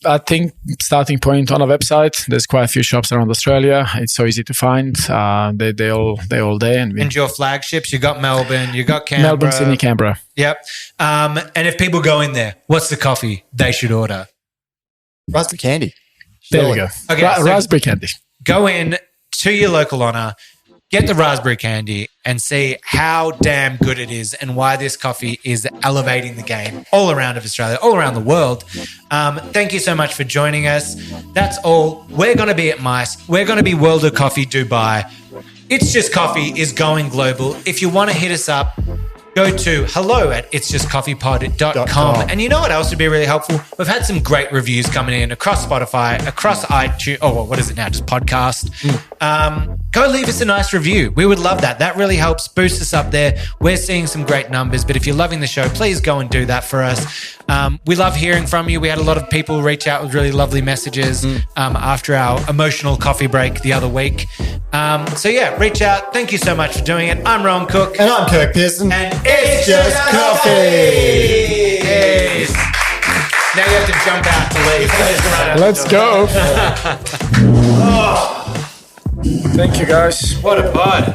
S5: I think starting point on a website. There's quite a few shops around Australia. It's so easy to find. They're all there. And
S3: your flagships, you got Melbourne, you got Canberra.
S5: Melbourne, Sydney, Canberra.
S3: Yep. And if people go in there, what's the coffee they should order?
S4: Raspberry candy.
S5: There we go.
S3: Okay, so
S5: raspberry candy.
S3: Go in to your local Ona, get the raspberry candy, and see how damn good it is and why this coffee is elevating the game all around of Australia, all around the world. Thank you so much for joining us. That's all. We're going to be at MICE. We're going to be World of Coffee Dubai. It's Just Coffee is going global. If you want to hit us up, go to hello@itsjustcoffeepod.com. And you know what else would be really helpful? We've had some great reviews coming in across Spotify, across iTunes. Oh, well, what is it now? Just podcast. Go leave us a nice review. We would love that. That really helps boost us up there. We're seeing some great numbers, but if you're loving the show, please go and do that for us. We love hearing from you. We had a lot of people reach out with really lovely messages after our emotional coffee break the other week. So yeah, reach out. Thank you so much for doing it. I'm Ron Cook.
S4: And I'm Kirk Pearson.
S3: And it's just coffee. Yes. Now you have to jump out to leave.
S5: Let's go. Thank you, guys.
S3: What a pod.